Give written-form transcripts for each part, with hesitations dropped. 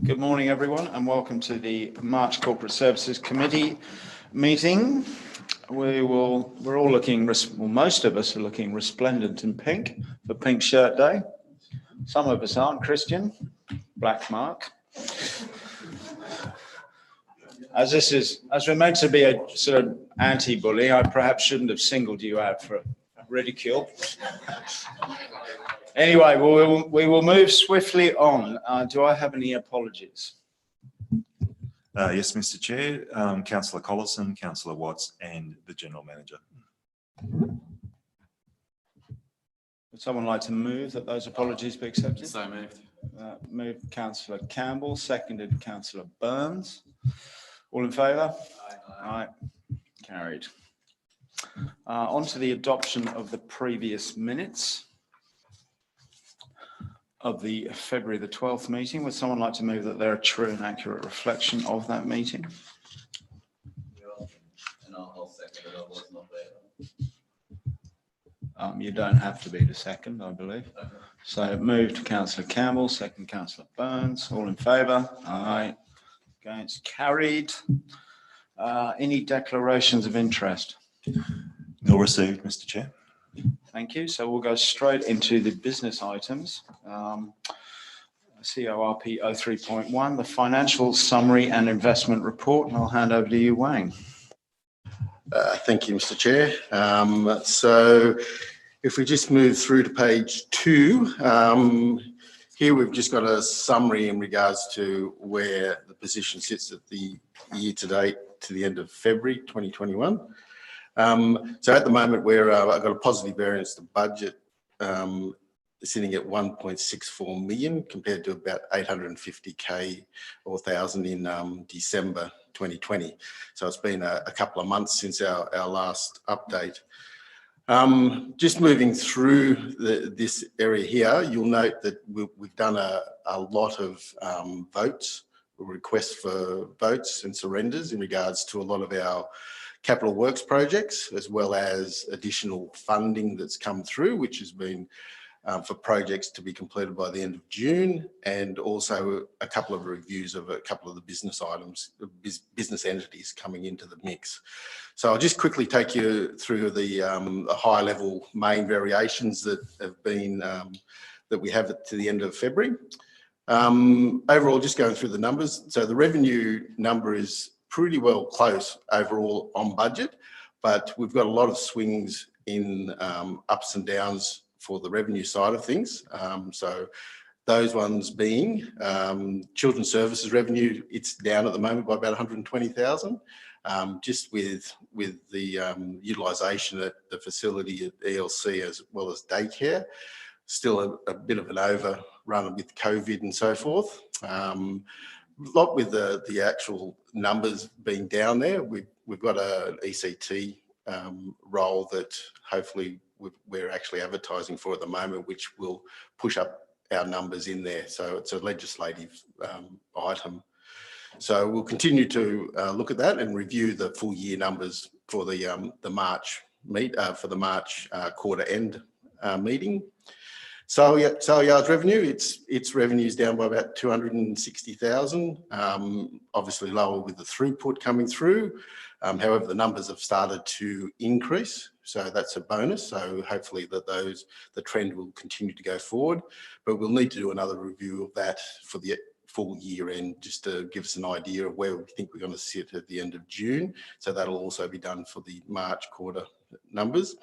Good morning, everyone, and welcome to the March Corporate Services Committee meeting. We're all looking, well, most of us are looking resplendent in pink for Pink Shirt Day. Some of us aren't. Christian, black mark. As we're meant to be a sort of anti-bully, I perhaps shouldn't have singled you out for ridicule. Anyway, we will move swiftly on. Do I have any apologies? Yes, Mr. Chair. Councillor Collison, Councillor Watts and the General Manager. Would someone like to move that those apologies be accepted? So moved. Moved Councillor Campbell, seconded Councillor Burns. All in favour? Aye. Carried. On to the adoption of the previous minutes of the February the 12th meeting. Would someone like to move that they're a true and accurate reflection of that meeting? And I'll second it. I was not there. You don't have to be the second, I believe. Okay. So moved Councillor Campbell, second Councillor Burns. All in favour? Aye. Against? Carried. Any declarations of interest? Nor received, Mr. Chair. Thank you. So we'll go straight into the business items. CORP 03.1, the financial summary and investment report, and I'll hand over to you, Wayne. Thank you, Mr. Chair. So if we just move through to page 2, here we've just got a summary in regards to where the position sits at the year to date to the end of February 2021. So at the moment I've got a positive variance to budget sitting at 1.64 million compared to about 850k or 1,000 in December 2020. So it's been a couple of months since our last update. Just moving through this area here, you'll note that we've done a lot of votes, requests for votes and surrenders in regards to a lot of our capital works projects, as well as additional funding that's come through, which has been for projects to be completed by the end of June, and also a couple of reviews of a couple of the business items, business entities coming into the mix. So I'll just quickly take you through the high level main variations that have been, that we have to the end of February. Overall, just going through the numbers. So the revenue number is pretty well close overall on budget, but we've got a lot of swings in ups and downs for the revenue side of things. So those ones being children's services revenue, it's down at the moment by about 120,000, just with the utilisation at the facility at ELC as well as daycare. Still a bit of an overrun with COVID and so forth. A lot with the actual numbers being down there. We've got an ECT role that hopefully we're actually advertising for at the moment, which will push up our numbers in there. So it's a legislative item. So we'll continue to look at that and review the full year numbers for the March quarter end meeting. Sale yards revenue, its revenue is down by about 260,000. Obviously lower with the throughput coming through. However, the numbers have started to increase, so that's a bonus. So hopefully the trend will continue to go forward. But we'll need to do another review of that for the full year end, just to give us an idea of where we think we're going to sit at the end of June. So that'll also be done for the March quarter numbers.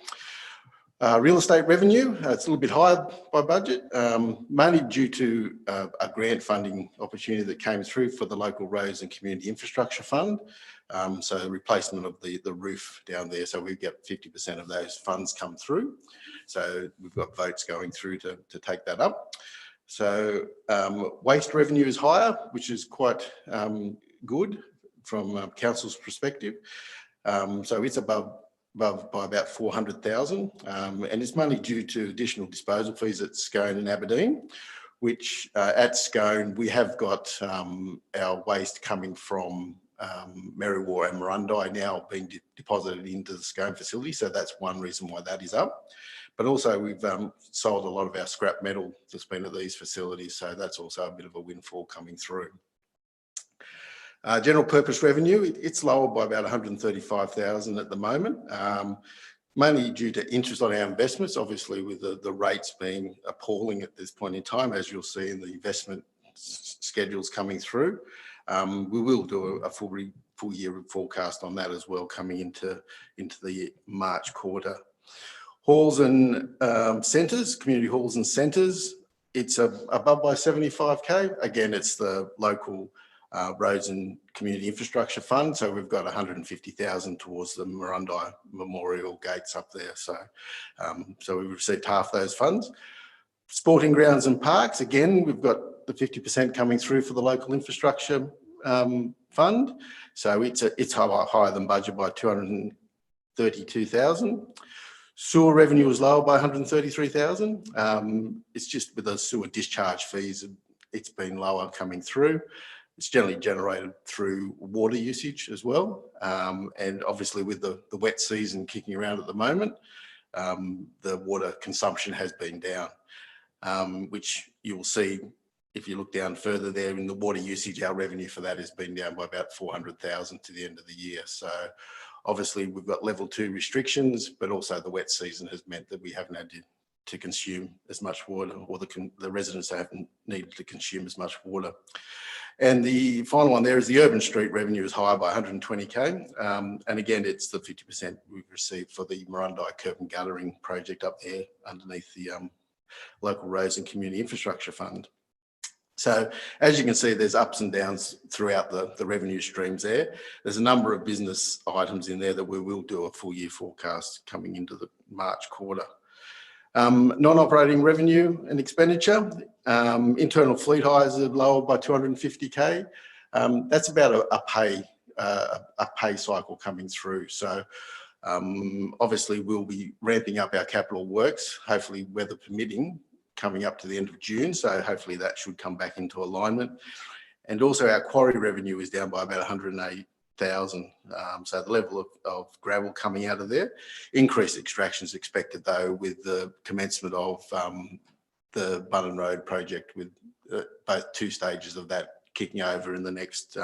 Real estate revenue, it's a little bit higher by budget, mainly due to a grant funding opportunity that came through for the local roads and community infrastructure fund. So replacement of the roof down there. So we get 50% of those funds come through. So we've got votes going through to take that up. So waste revenue is higher, which is quite good from council's perspective. So it's above by about 400,000, and it's mainly due to additional disposal fees at Scone and Aberdeen, which at Scone we have got our waste coming from Merriwa and Murrundi now being deposited into the Scone facility, so that's one reason why that is up. But also we've sold a lot of our scrap metal that's been at these facilities, so that's also a bit of a windfall coming through. General purpose revenue, it's lower by about 135,000 at the moment, mainly due to interest on our investments, obviously with the rates being appalling at this point in time, as you'll see in the investment schedules coming through. We will do a full year forecast on that as well coming into the March quarter. Halls and centres, community halls and centres, it's above by 75k. Again, it's the local roads and community infrastructure fund. So we've got 150,000 towards the Marundi Memorial gates up there. So, so we've received half those funds. Sporting grounds and parks, again, we've got the 50% coming through for the local infrastructure fund. So it's higher than budget by 232,000. Sewer revenue was lower by 133,000. It's just with the sewer discharge fees, it's been lower coming through. It's generally generated through water usage as well. And obviously with the wet season kicking around at the moment, the water consumption has been down, which you will see if you look down further there in the water usage, our revenue for that has been down by about 400,000 to the end of the year. So obviously we've got level 2 restrictions, but also the wet season has meant that we haven't had to consume as much water, or the residents haven't needed to consume as much water. And the final one there is the urban street revenue is higher by 120k. And again, it's the 50% we've received for the Marundi curb and guttering project up there underneath the local roads and community infrastructure fund. So as you can see, there's ups and downs throughout the revenue streams there. There's a number of business items in there that we will do a full year forecast coming into the March quarter. Non-operating revenue and expenditure. Internal fleet hires are lower by 250k. That's about a pay cycle coming through. So obviously we'll be ramping up our capital works, hopefully weather permitting, coming up to the end of June. So hopefully that should come back into alignment. And also our quarry revenue is down by about 180,000. So the level of gravel coming out of there. Increased extractions expected though with the commencement of the Bunnan Road project, with both 2 stages of that kicking over in the next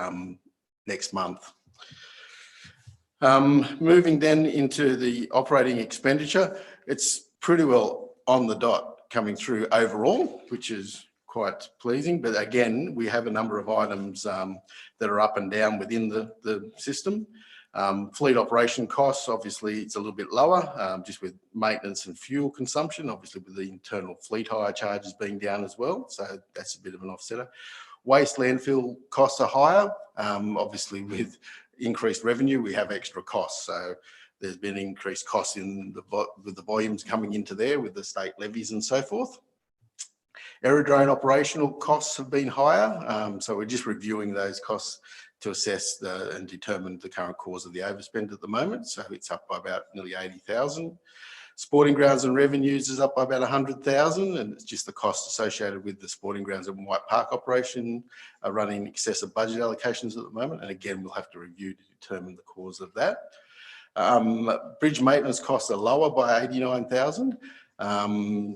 month. Moving then into the operating expenditure, it's pretty well on the dot coming through overall, which is quite pleasing. But again, we have a number of items that are up and down within the system. Fleet operation costs, obviously it's a little bit lower, just with maintenance and fuel consumption, obviously with the internal fleet hire charges being down as well. So that's a bit of an offsetter. Waste landfill costs are higher. Obviously with increased revenue, we have extra costs. So there's been increased costs with the volumes coming into there with the state levies and so forth. Aerodrome operational costs have been higher. So we're just reviewing those costs to assess and determine the current cause of the overspend at the moment. So it's up by about nearly 80,000. Sporting grounds and revenues is up by about 100,000, and it's just the cost associated with the sporting grounds and White Park operation are running excessive budget allocations at the moment. And again, we'll have to review to determine the cause of that. Bridge maintenance costs are lower by 89,000.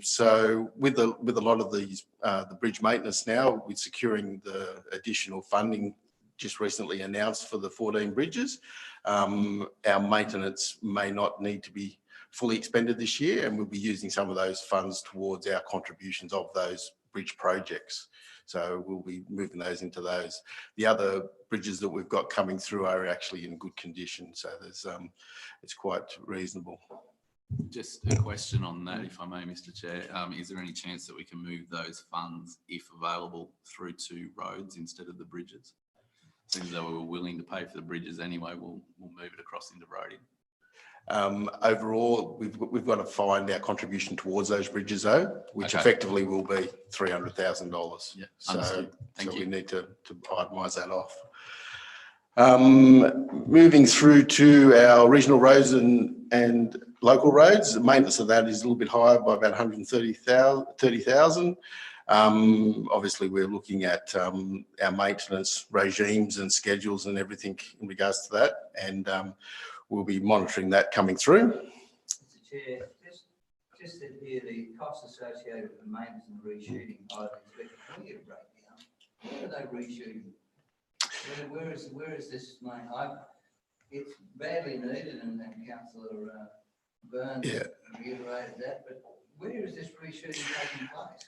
So with a lot of these, the bridge maintenance now, with securing the additional funding just recently announced for the 14 bridges, our maintenance may not need to be fully expended this year, and we'll be using some of those funds towards our contributions of those bridge projects. So we'll be moving those into those. The other bridges that we've got coming through are actually in good condition. So there's, it's quite reasonable. Just a question on that, if I may, Mr. Chair. Is there any chance that we can move those funds, if available, through to roads instead of the bridges? Seems though we were willing to pay for the bridges anyway, we'll move it across into roading. Overall, we've got to find our contribution towards those bridges though, which effectively will be $300,000. Yeah, so Thank you. We need to itemise that off. Moving through to our regional roads and local roads, the maintenance of that is a little bit higher by about 130,000. Obviously, we're looking at our maintenance regimes and schedules and everything in regards to that, and we'll be monitoring that coming through. Mr. Chair, just to hear the costs associated with the maintenance and reshooting items, can we get a breakdown? What are they reshooting? Where is this money? It's badly needed, and Councillor Burns Yeah. reiterated that, but where is this reshooting taking place?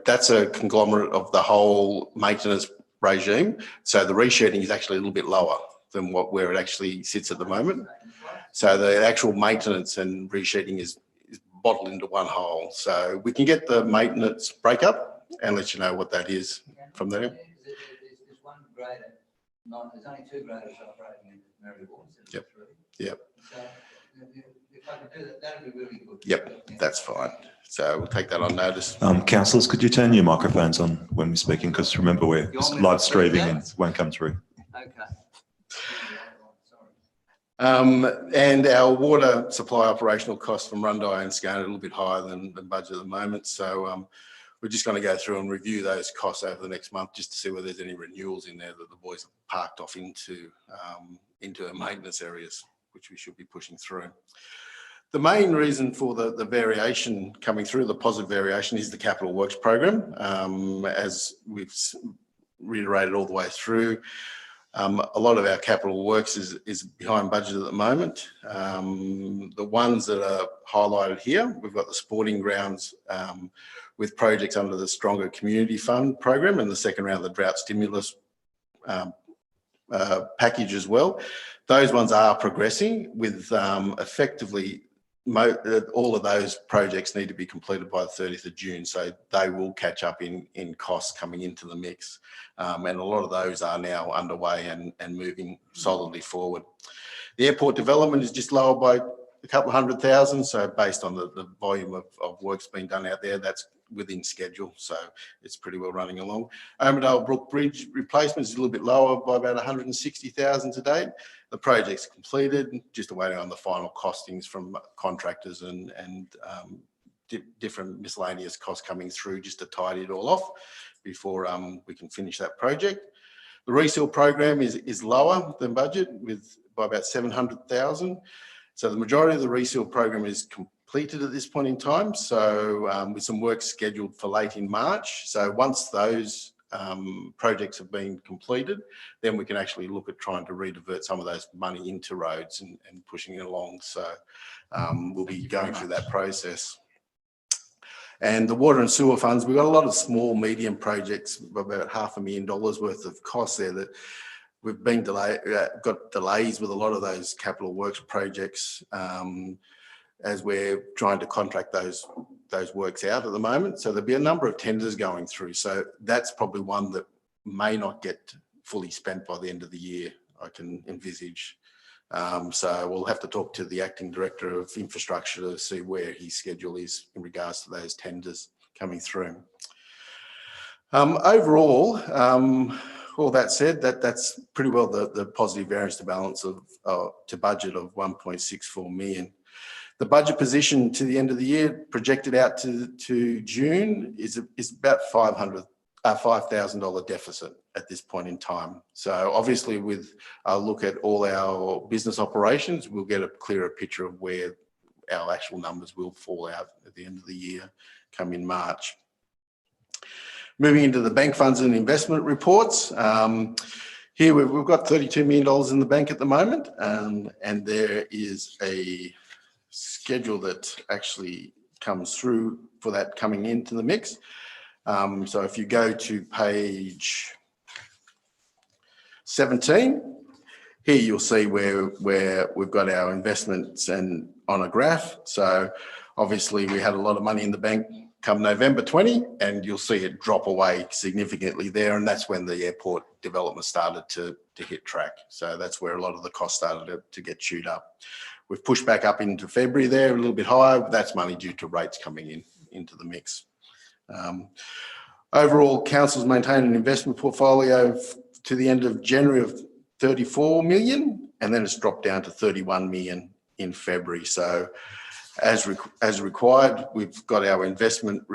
That's a conglomerate of the whole maintenance regime. So the reshooting is actually a little bit lower than where it actually sits at the moment. So the actual maintenance and reshooting is bottled into one whole. So we can get the maintenance breakup and let you know what that is from there. There's one grader, there's only two graders operating in Maryborough. Yep. Yep. So if I could do that, that would be really good. Yep, that's fine. So we'll take that on notice. Councillors, could you turn your microphones on when we're speaking? Because remember, we're live streaming and it won't come through. Okay. And our water supply operational costs from Rundai and Scone are a little bit higher than the budget at the moment. So we're just going to go through and review those costs over the next month just to see whether there's any renewals in there that the boys have parked off into our maintenance areas, which we should be pushing through. The main reason for the variation coming through, the positive variation, is the capital works program. As we've reiterated all the way through, a lot of our capital works is behind budget at the moment. The ones that are highlighted here, we've got the sporting grounds with projects under the Stronger Community Fund program and the second round of the drought stimulus package as well. Those ones are progressing with effectively all of those projects need to be completed by the 30th of June. So they will catch up in costs coming into the mix. And a lot of those are now underway and moving solidly forward. The airport development is just lower by a couple of $100,000. So based on the volume of works being done out there, that's within schedule. So it's pretty well running along. Armadale Brook Bridge replacement is a little bit lower by about 160,000 to date. The project's completed, just awaiting on the final costings from contractors and different miscellaneous costs coming through just to tidy it all off before we can finish that project. The resale program is lower than budget by about 700,000. So the majority of the resale program is completed at this point in time. So with some work scheduled for late in March. So once those projects have been completed, then we can actually look at trying to redivert some of those money into roads and pushing it along. So we'll be going through that process. And the water and sewer funds, we've got a lot of small, medium projects, about $500,000 worth of costs there that we've been got delays with a lot of those capital works projects as we're trying to contract those works out at the moment. So there'll be a number of tenders going through. So that's probably one that may not get fully spent by the end of the year, I can envisage. So we'll have to talk to the acting director of infrastructure to see where his schedule is in regards to those tenders coming through. Overall, all that said, that's pretty well the positive variance to balance to budget of 1.64 million. The budget position to the end of the year projected out to June is about $5,000 deficit at this point in time. So obviously with a look at all our business operations, we'll get a clearer picture of where our actual numbers will fall out at the end of the year come in March. Moving into the bank funds and investment reports. Here we've got $32 million in the bank at the moment, and there is a schedule that actually comes through for that coming into the mix. So if you go to page 17, here you'll see where we've got our investments and on a graph. So obviously we had a lot of money in the bank come November 20, and you'll see it drop away significantly there. And that's when the airport development started to hit track. So that's where a lot of the costs started to get chewed up. We've pushed back up into February there, a little bit higher, but that's money due to rates coming into the mix. Overall, council's maintained an investment portfolio to the end of January of 34 million, and then it's dropped down to 31 million in February. So as required, we've got our investments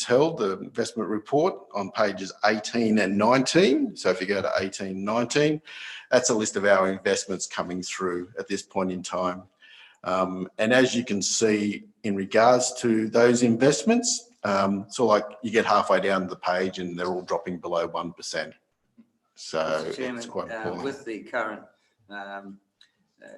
held, the investment report on pages 18 and 19. So if you go to 18, 19, that's a list of our investments coming through at this point in time. And as you can see, in regards to those investments, So like you get halfway down the page and they're all dropping below 1%. So Mr. Chairman, it's quite appalling. with the current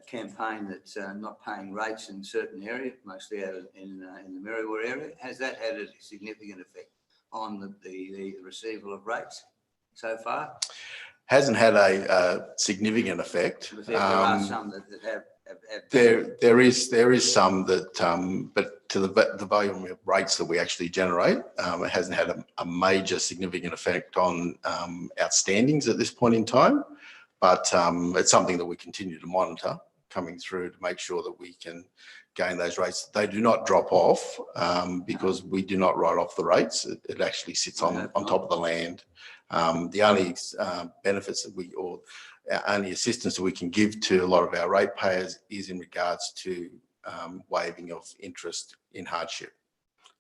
campaign that's not paying rates in certain areas, mostly out in the Merriwa area, has that had a significant effect on the receival of rates so far? Hasn't had a significant effect. But there are some that have. There is some that, but to the volume of rates that we actually generate, it hasn't had a major significant effect on outstandings at this point in time. But it's something that we continue to monitor coming through to make sure that we can gain those rates. They do not drop off because we do not write off the rates. It actually sits on top of the land. The only benefits that or only assistance that we can give to a lot of our ratepayers is in regards to waiving of interest in hardship,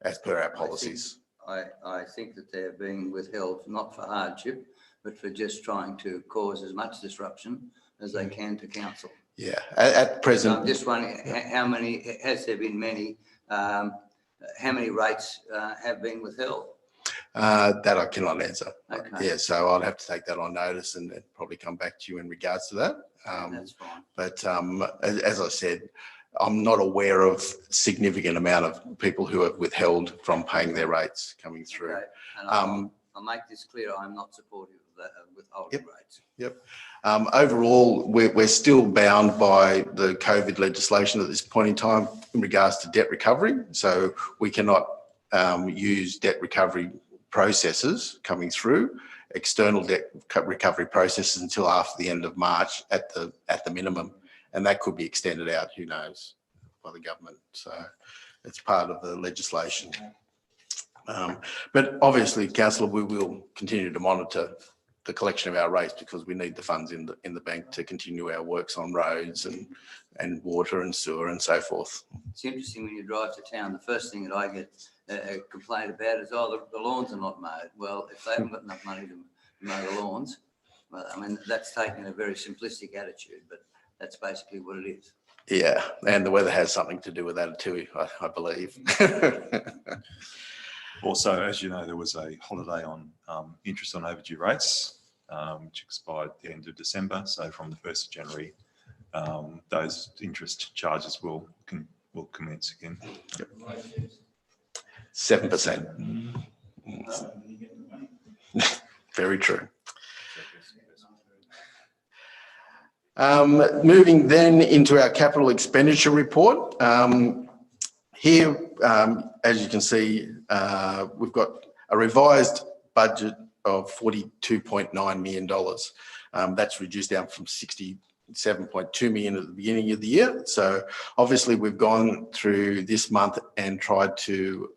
as per our policies. I think that they're being withheld not for hardship, but for just trying to cause as much disruption as they can to council. Yeah, at present. So I'm just wondering, how many, has there been many, how many rates have been withheld? That I cannot answer. Okay. Yeah, so I'll have to take that on notice and probably come back to you in regards to that. That's fine. But as I said, I'm not aware of significant amount of people who have withheld from paying their rates coming through. Okay. And I'll make this clear, I'm not supportive of that withholding rates. Yep. Overall, we're still bound by the COVID legislation at this point in time in regards to debt recovery. So we cannot use debt recovery processes coming through, external debt recovery processes until after the end of March at the minimum. And that could be extended out, who knows, by the government. So it's part of the legislation. But obviously, Councillor, we will continue to monitor the collection of our rates because we need the funds in the bank to continue our works on roads and water and sewer and so forth. It's interesting when you drive to town, the first thing that I get a complaint about is, oh, the lawns are not mowed. Well, if they haven't got enough money to mow the lawns, well, I mean, that's taking a very simplistic attitude, but that's basically what it is. Yeah, and the weather has something to do with that too, I believe. Also, as you know, there was a holiday on interest on overdue rates, which expired at the end of December. So from the 1st of January, those interest charges will commence again. Yep. 7%. Very true. Moving then into our capital expenditure report. Here, as you can see, we've got a revised budget of $42.9 million. That's reduced down from 67.2 million at the beginning of the year. So obviously we've gone through this month and tried to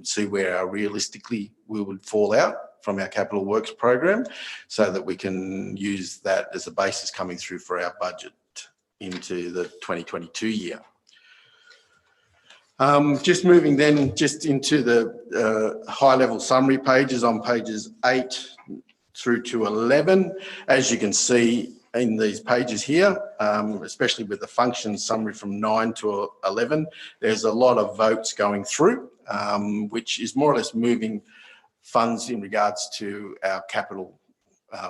see where realistically we would fall out from our capital works program so that we can use that as a basis coming through for our budget into the 2022 year. Just moving then just into the high level summary pages on pages 8 through to 11. As you can see in these pages here, especially with the function summary from 9 to 11, there's a lot of votes going through, which is more or less moving funds in regards to our capital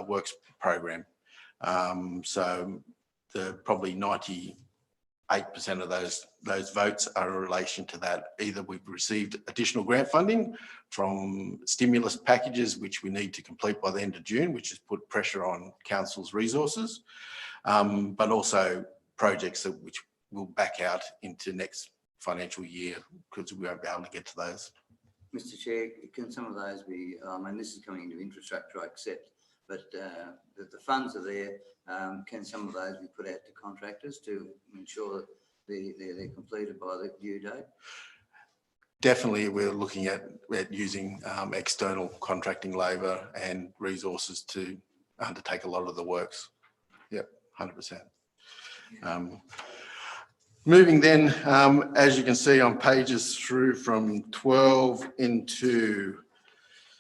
works program. So the probably 98% of those votes are in relation to that. Either we've received additional grant funding from stimulus packages, which we need to complete by the end of June, which has put pressure on council's resources, but also projects which will back out into next financial year because we won't be able to get to those. Mr. Chair, can some of those be, and this is coming into infrastructure, I accept, but the funds are there. Can some of those be put out to contractors to ensure that they're completed by the due date? Definitely, we're looking at using external contracting labour and resources to undertake a lot of the works. Yep, 100%. Moving then, as you can see on pages through from 12 into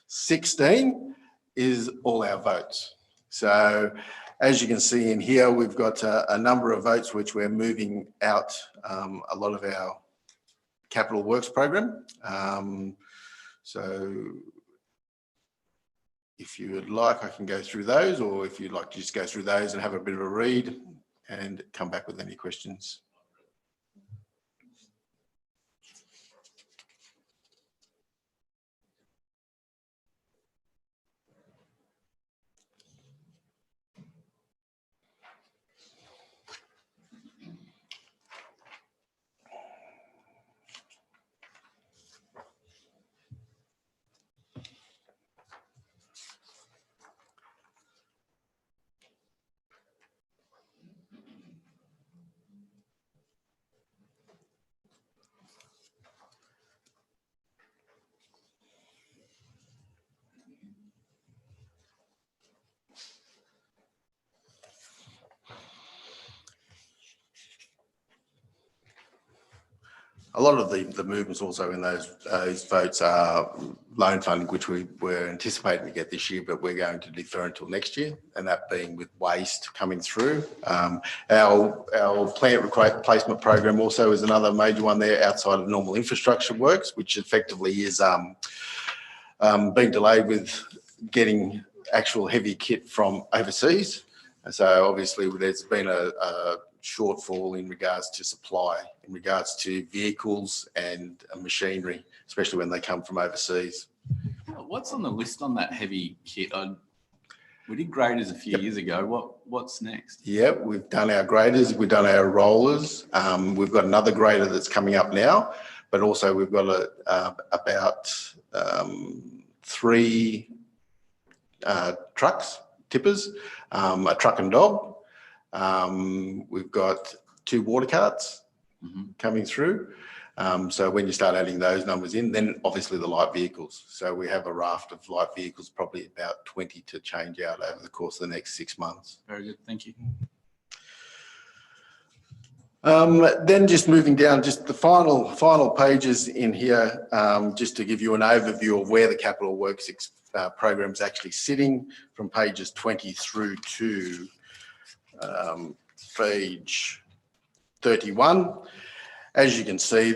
16 is all our votes. So as you can see in here, we've got a number of votes which we're moving out a lot of our capital works program. So if you would like, I can go through those, or if you'd like to just go through those and have a bit of a read and come back with any questions. A lot of the movements also in those votes are loan funding, which we were anticipating to get this year, but we're going to defer until next year, and that being with waste coming through. Our plant replacement program also is another major one there outside of normal infrastructure works, which effectively is being delayed with getting actual heavy kit from overseas. And so obviously there's been a shortfall in regards to supply, in regards to vehicles and machinery, especially when they come from overseas. What's on the list on that heavy kit? We did graders a few years ago. What's next? Yeah, we've done our graders, we've done our rollers. We've got another grader that's coming up now, but also we've got about 3 trucks, tippers, a truck and dog. We've got 2 water carts coming through. So when you start adding those numbers in, then obviously the light vehicles. So we have a raft of light vehicles, probably about 20 to change out over the course of the next 6 months. Very good, thank you. Then just moving down, just the final pages in here, just to give you an overview of where the capital works program is actually sitting from pages 20 through to page 31. As you can see,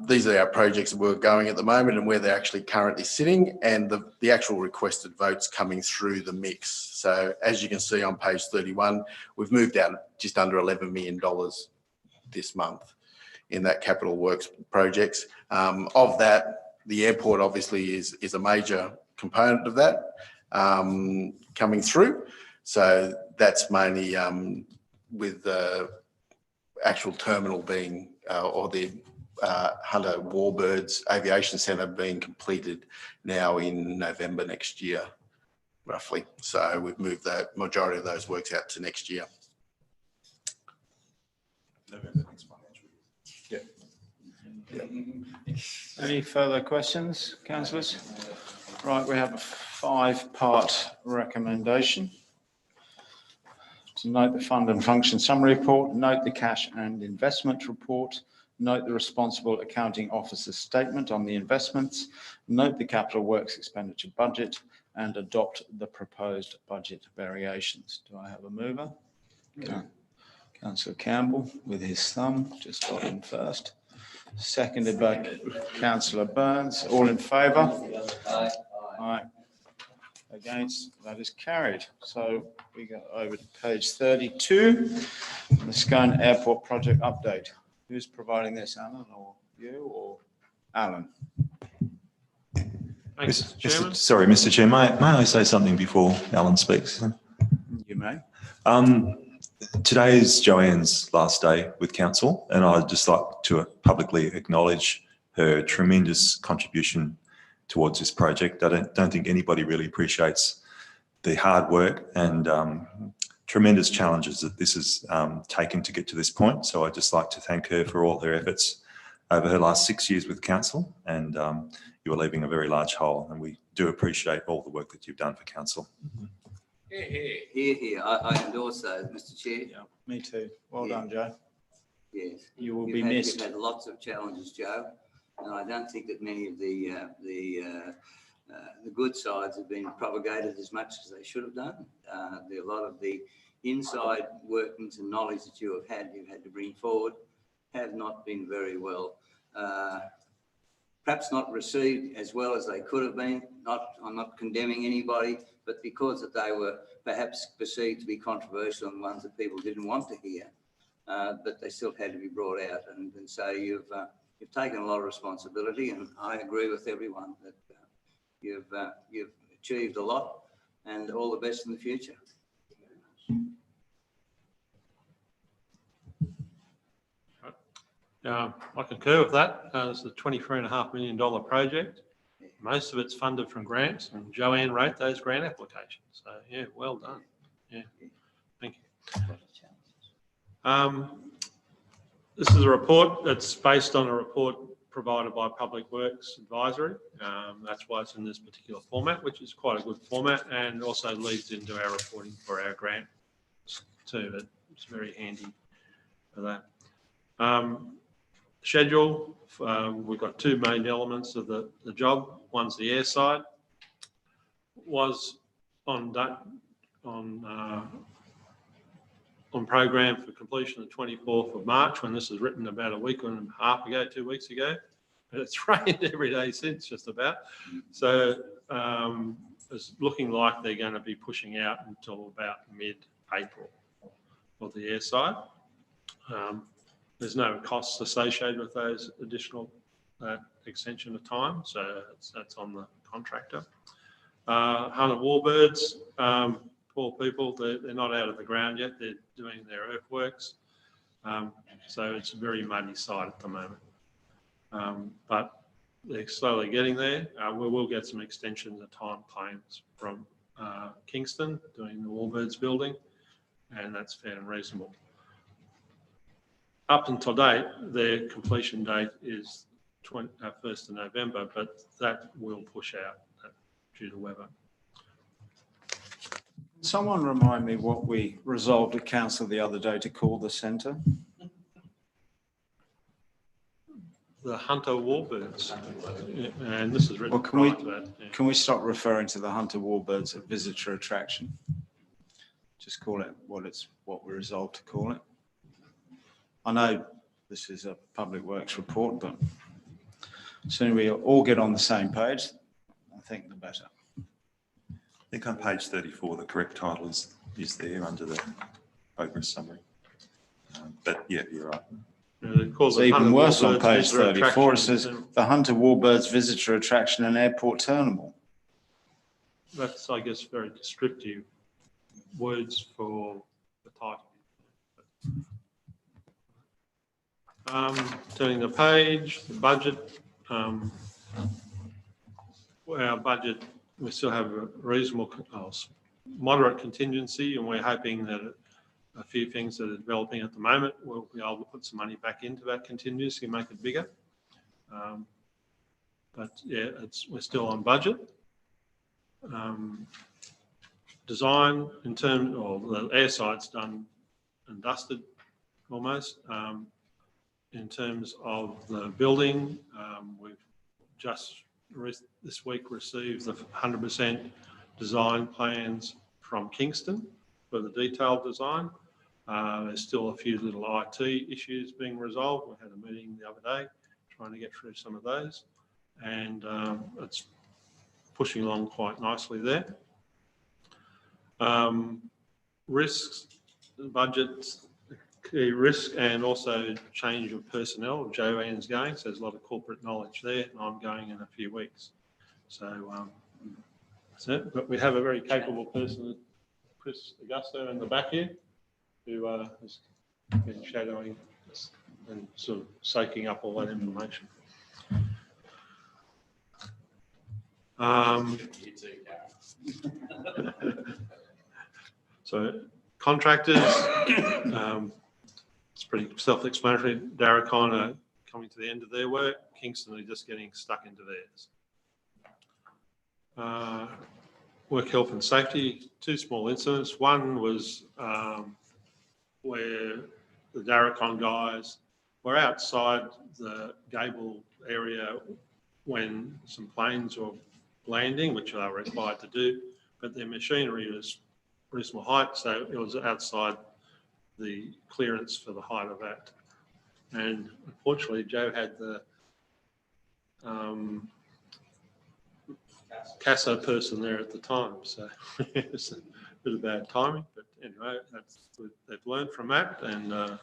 these are our projects that we're going at the moment and where they're actually currently sitting, and the actual requested votes coming through the mix. So as you can see on page 31, we've moved out just under $11 million this month in that capital works projects. Of that, the airport obviously is a major component of that coming through. So that's mainly with the actual terminal being, or the Hunter Warbirds Aviation Centre being completed now in November next year, roughly. So we've moved that majority of those works out to next year. November next financial year. Any further questions, councillors? Right, we have a 5-part recommendation. To note the fund and function summary report, note the cash and investment report, note the responsible accounting officer's statement on the investments, note the capital works expenditure budget, and adopt the proposed budget variations. Do I have a mover? Yeah. Councillor Campbell with his thumb, just got in first. Seconded by Councillor Burns. All in favour? Aye. Aye. Against? That is carried. So we go over to page 32, the Scone Airport project update. Who's providing this, Alan, or you, or Alan? Thanks, Chairman. Sorry, Mr. Chair, may I say something before Alan speaks? You may. Today is Joanne's last day with council, and I'd just like to publicly acknowledge her tremendous contribution towards this project. I don't think anybody really appreciates the hard work and tremendous challenges that this has taken to get to this point. So I'd just like to thank her for all her efforts over her last 6 years with council, and you are leaving a very large hole, and we do appreciate all the work that you've done for council. Here. I endorse those, Mr. Chair. Yeah, me too. Well done, Joe. Yes. You will be missed. You've had lots of challenges, Joe, and I don't think that many of the good sides have been propagated as much as they should have done. A lot of the inside workings and knowledge that you've had to bring forward have not been very well perhaps not received as well as they could have been. I'm not condemning anybody, but because that they were perhaps perceived to be controversial and ones that people didn't want to hear, but they still had to be brought out. And so you've taken a lot of responsibility, and I agree with everyone that you've achieved a lot, and all the best in the future. I concur with that. It's a $23.5 million project. Most of it's funded from grants, and Joanne wrote those grant applications. So yeah, well done. Yeah, thank you. This is a report that's based on a report provided by Public Works Advisory. That's why it's in this particular format, which is quite a good format, and also leads into our reporting for our grant too. It's very handy for that. Schedule, we've got two main elements of the job. One's the air side, was on program for completion the 24th of March, when this was written about a week and a half ago, 2 weeks ago. But it's rained every day since, just about. So it's looking like they're going to be pushing out until about mid-April for the air side. There's no costs associated with those additional extension of time, so that's on the contractor. Hunter Warbirds, poor people, they're not out of the ground yet. They're doing their earthworks, so it's a very muddy site at the moment. But they're slowly getting there. We will get some extensions of time claims from Kingston doing the Warbirds building, and that's fair and reasonable. Up until date, their completion date is 1st of November, but that will push out due to weather. Someone remind me what we resolved at council the other day to call the centre? The Hunter Warbirds, and this is written Well, can we- prior to that. Yeah. Can we stop referring to the Hunter Warbirds a visitor attraction? Just call it what we resolved to call it. I know this is a public works report, but sooner we all get on the same page, I think the better. I think on page 34, the correct title is there under the progress summary. But yeah, you're right. It's even worse on page 34. It says the Hunter Warbirds visitor attraction and airport terminal. That's, I guess, very descriptive words for the title. Turning the page, the budget. Our budget, we still have a reasonable, moderate contingency, and we're hoping that a few things that are developing at the moment, we'll be able to put some money back into that contingency and make it bigger. But yeah, we're still on budget. Design in terms of the air side's done and dusted almost. In terms of the building, we've just this week received the 100% design plans from Kingston for the detailed design. There's still a few little IT issues being resolved. We had a meeting the other day trying to get through some of those, and it's pushing along quite nicely there. Risks, budgets, key risk, and also change of personnel. Joanne's going, so there's a lot of corporate knowledge there, and I'm going in a few weeks. So that's it. But we have a very capable person, Chris Augusto, in the back here, who has been shadowing us and sort of soaking up all that information. So contractors, it's pretty self-explanatory. Darracon are coming to the end of their work. Kingston are just getting stuck into theirs. Work health and safety, two small incidents. One was where the Darracon guys were outside the gable area when some planes were landing, which they were required to do, but their machinery was reasonable height, so it was outside the clearance for the height of that. And unfortunately, Joe had the CASA person there at the time, so it's a bit of bad timing. But anyway, they've learned from that, and I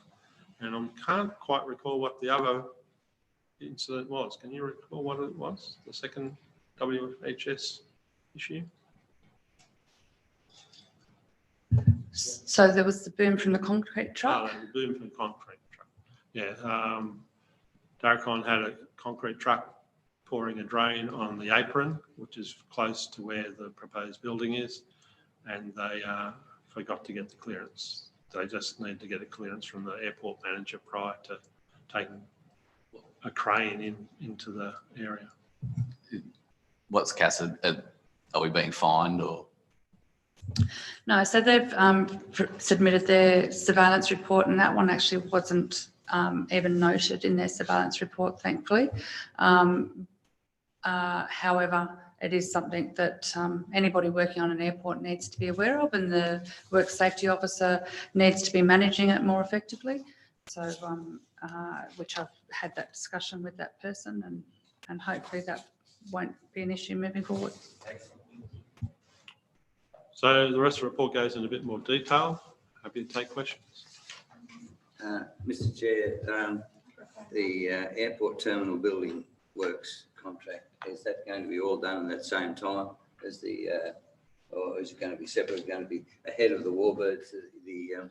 can't quite recall what the other incident was. Can you recall what it was? The second WHS issue? So there was the boom from the concrete truck. Oh, the boom from the concrete truck. Yeah, Daracon had a concrete truck pouring a drain on the apron, which is close to where the proposed building is, and they forgot to get the clearance. They just need to get a clearance from the airport manager prior to taking a crane into the area. What's CASA? Are we being fined or? No, so they've submitted their surveillance report, and that one actually wasn't even noted in their surveillance report, thankfully. However, it is something that anybody working on an airport needs to be aware of, and the work safety officer needs to be managing it more effectively. So, which I've had that discussion with that person, and hopefully that won't be an issue moving forward. So the rest of the report goes in a bit more detail. Happy to take questions. Mr. Chair, the airport terminal building works contract, is that going to be all done at that same time as the, or is it going to be separate? Is it going to be ahead of the Warbirds, the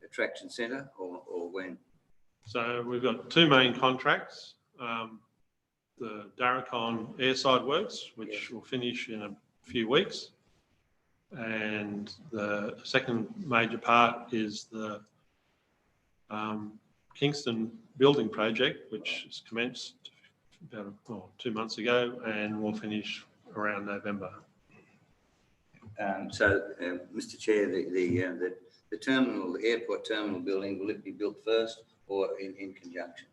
attraction centre, or when? So we've got two main contracts. The Daracon airside works, which will finish in a few weeks. And the second major part is the Kingston building project, which has commenced about 2 months ago and will finish around November. Mr. Chair, the terminal, the airport terminal building, will it be built first or in conjunction?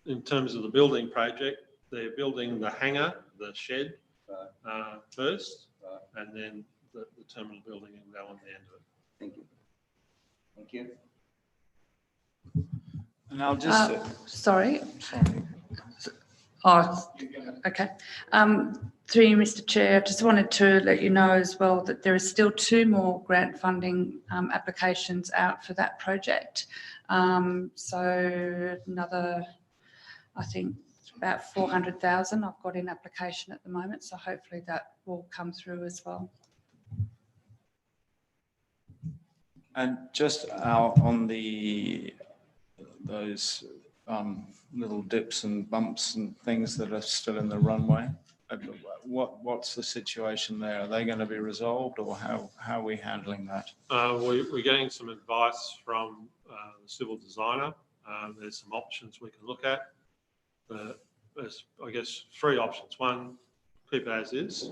In terms of the building project, they're building the hangar, the shed, first, and then the terminal building will go on the end of it. Thank you. Thank you. And I'll just... Sorry. Oh, okay. Through you, Mr. Chair, I just wanted to let you know as well that there is still 2 more grant funding applications out for that project. So another, I think, about 400,000 I've got in application at the moment. So hopefully that will come through as well. And just on those little dips and bumps and things that are still in the runway, what's the situation there? Are they going to be resolved, or how are we handling that? We're getting some advice from the civil designer. There's some options we can look at. There's, I guess, 3 options. One, keep it as is.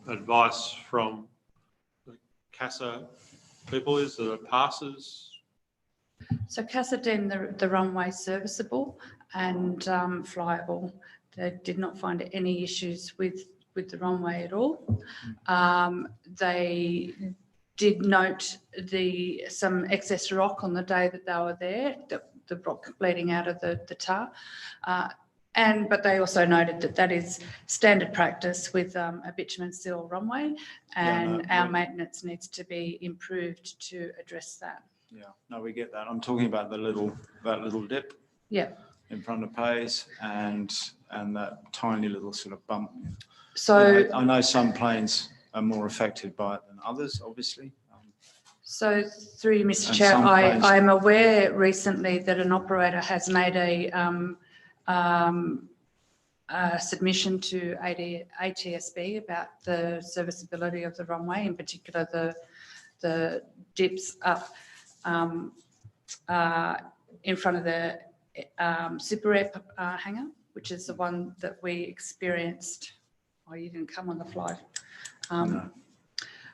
Advice from the CASA people is that it passes. So CASA deemed the runway serviceable and flyable. They did not find any issues with the runway at all. They did note some excess rock on the day that they were there, the rock bleeding out of the tar. But they also noted that is standard practice with a bitumen seal runway, and our maintenance needs to be improved to address that. Yeah, no, we get that. I'm talking about that little dip. Yeah. In front of Pays and that tiny little sort of bump. So I know some planes are more affected by it than others, obviously. So through you, Mr. Chair, I am aware recently that an operator has made a submission to ATSB about the serviceability of the runway, in particular the dips up in front of the Super Air hangar, which is the one that we experienced. Oh, you didn't come on the flight. No.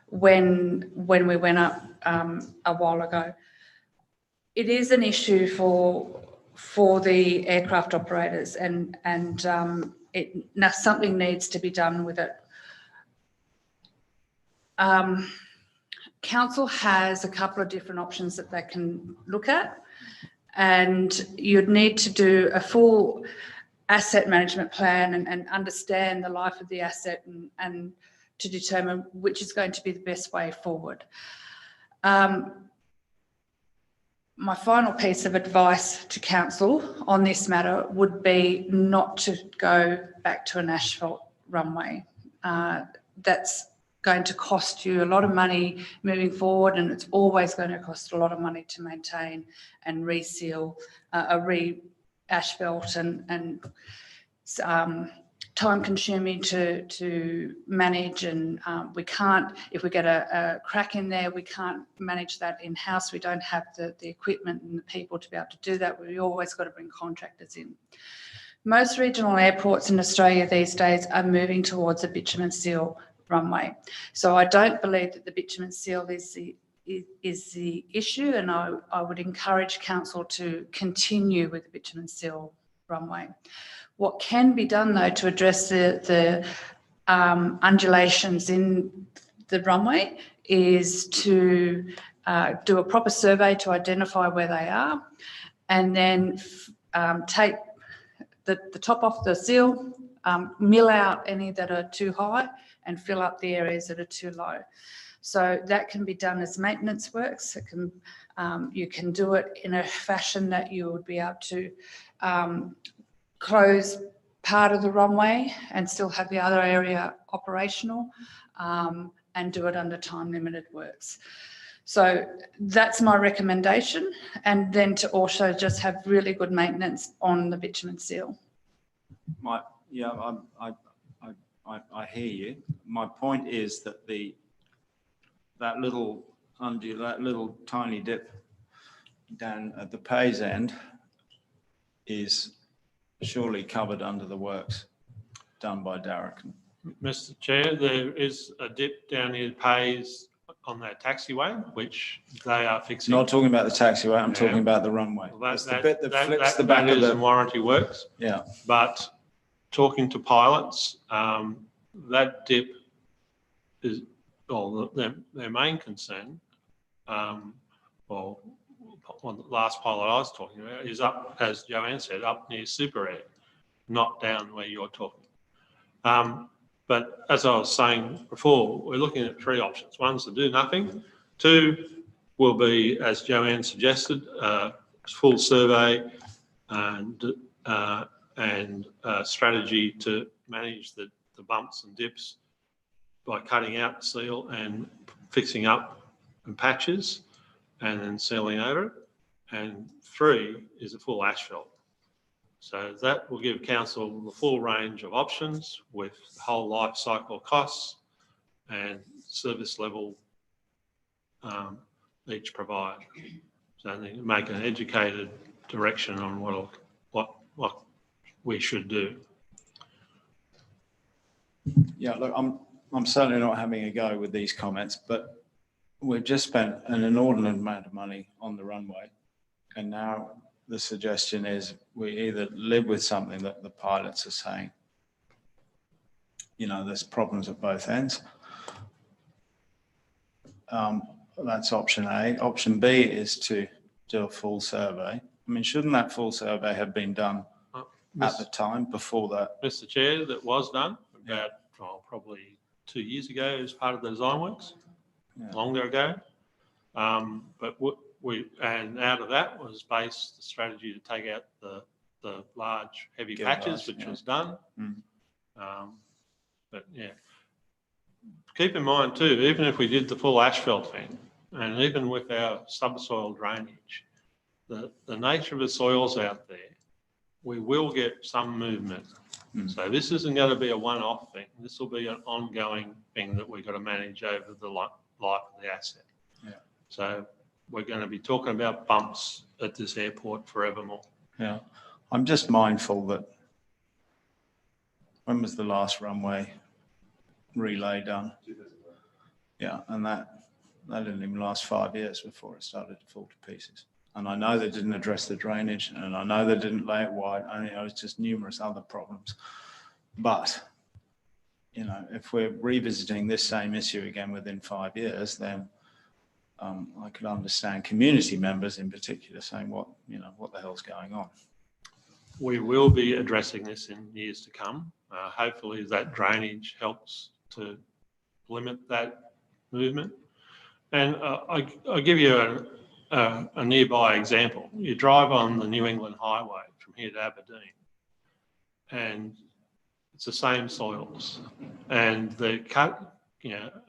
When we went up a while ago. It is an issue for the aircraft operators, and something needs to be done with it. Council has a couple of different options that they can look at. And you'd need to do a full asset management plan and understand the life of the asset and to determine which is going to be the best way forward. My final piece of advice to council on this matter would be not to go back to an asphalt runway. That's going to cost you a lot of money moving forward, and it's always going to cost a lot of money to maintain and reseal, re-asphalt and time consuming to manage, and we can't, if we get a crack in there, we can't manage that in-house. We don't have the equipment and the people to be able to do that. We always got to bring contractors in. Most regional airports in Australia these days are moving towards a bitumen seal runway. So I don't believe that the bitumen seal is the issue, and I would encourage council to continue with the bitumen seal runway. What can be done though to address the undulations in the runway is to do a proper survey to identify where they are, and then take the top off the seal, mill out any that are too high and fill up the areas that are too low. So that can be done as maintenance works. It can, you can do it in a fashion that you would be able to close part of the runway and still have the other area operational, and do it under time limited works. So that's my recommendation, and then to also just have really good maintenance on the bitumen seal. I hear you. My point is that that little tiny dip down at the Pays end is surely covered under the works done by Derek. Mr. Chair, there is a dip down near Pays on that taxiway, which they are fixing. Not talking about the taxiway, I'm talking about the runway. Well, That's the bit that flips the back that of is the... in warranty works. Yeah. But talking to pilots, that dip is, well, their main concern, well, on the last pilot I was talking about, is up, as Joanne said, up near Super Air, not down where you're talking. But as I was saying before, we're looking at three options. One's to do nothing. Two will be, as Joanne suggested, full survey and strategy to manage the bumps and dips by cutting out the seal and fixing up and patches and then sealing over it. And three is a full asphalt. So that will give council the full range of options with whole life cycle costs and service level each provide. So they make an educated direction on what we should do. Yeah, look, I'm certainly not having a go with these comments, but we've just spent an inordinate amount of money on the runway, and now the suggestion is we either live with something that the pilots are saying, you know, there's problems at both ends. That's option A. Option B is to do a full survey. I mean, shouldn't that full survey have been done at the time before that? Mr. Chair, that was done about probably 2 years ago as part of the design works, longer ago. But and out of that was based the strategy to take out the large heavy patches, which was done. But yeah, keep in mind too, even if we did the full asphalt thing, and even with our subsoil drainage, the nature of the soils out there, we will get some movement. So this isn't going to be a one-off thing. This will be an ongoing thing that we've got to manage over the life of the asset. Yeah. So we're going to be talking about bumps at this airport forevermore. Yeah, I'm just mindful that when was the last runway relay done? Yeah, and that didn't even last 5 years before it started to fall to pieces. And I know they didn't address the drainage, and I know they didn't lay it wide. I mean, it was just numerous other problems. But, you know, if we're revisiting this same issue again within 5 years, then I could understand community members in particular saying, what the hell's going on? We will be addressing this in years to come. Hopefully that drainage helps to limit that movement. And I'll give you a nearby example. You drive on the New England Highway from here to Aberdeen, and it's the same soils. And the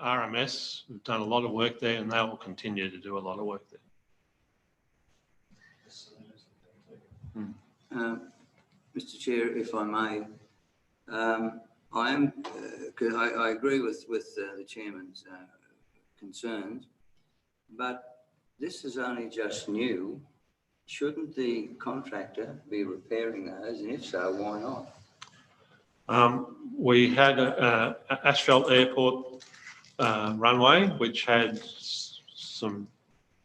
RMS have done a lot of work there, and they will continue to do a lot of work there. Mr. Chair, if I may, I agree with the chairman's concerns, but this is only just new. Shouldn't the contractor be repairing those? And if so, why not? We had an asphalt airport runway which had some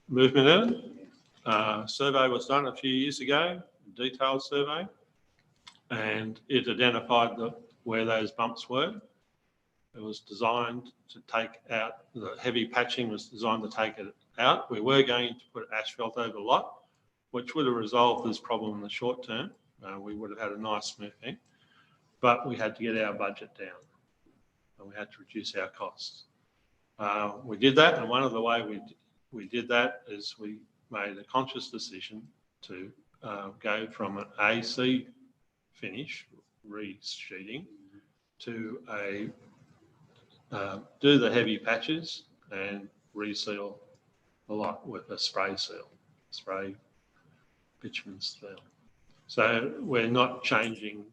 movement in it. Survey was done a few years ago, detailed survey, and it identified where those bumps were. It was designed to take out, the heavy patching was designed to take it out. We were going to put asphalt over the lot, which would have resolved this problem in the short term. We would have had a nice smooth thing, but we had to get our budget down and we had to reduce our costs. We did that, and one of the ways we did that is we made a conscious decision to go from an AC finish, re-sheeting, to do the heavy patches and reseal a lot with a spray bitumen seal. So we're not changing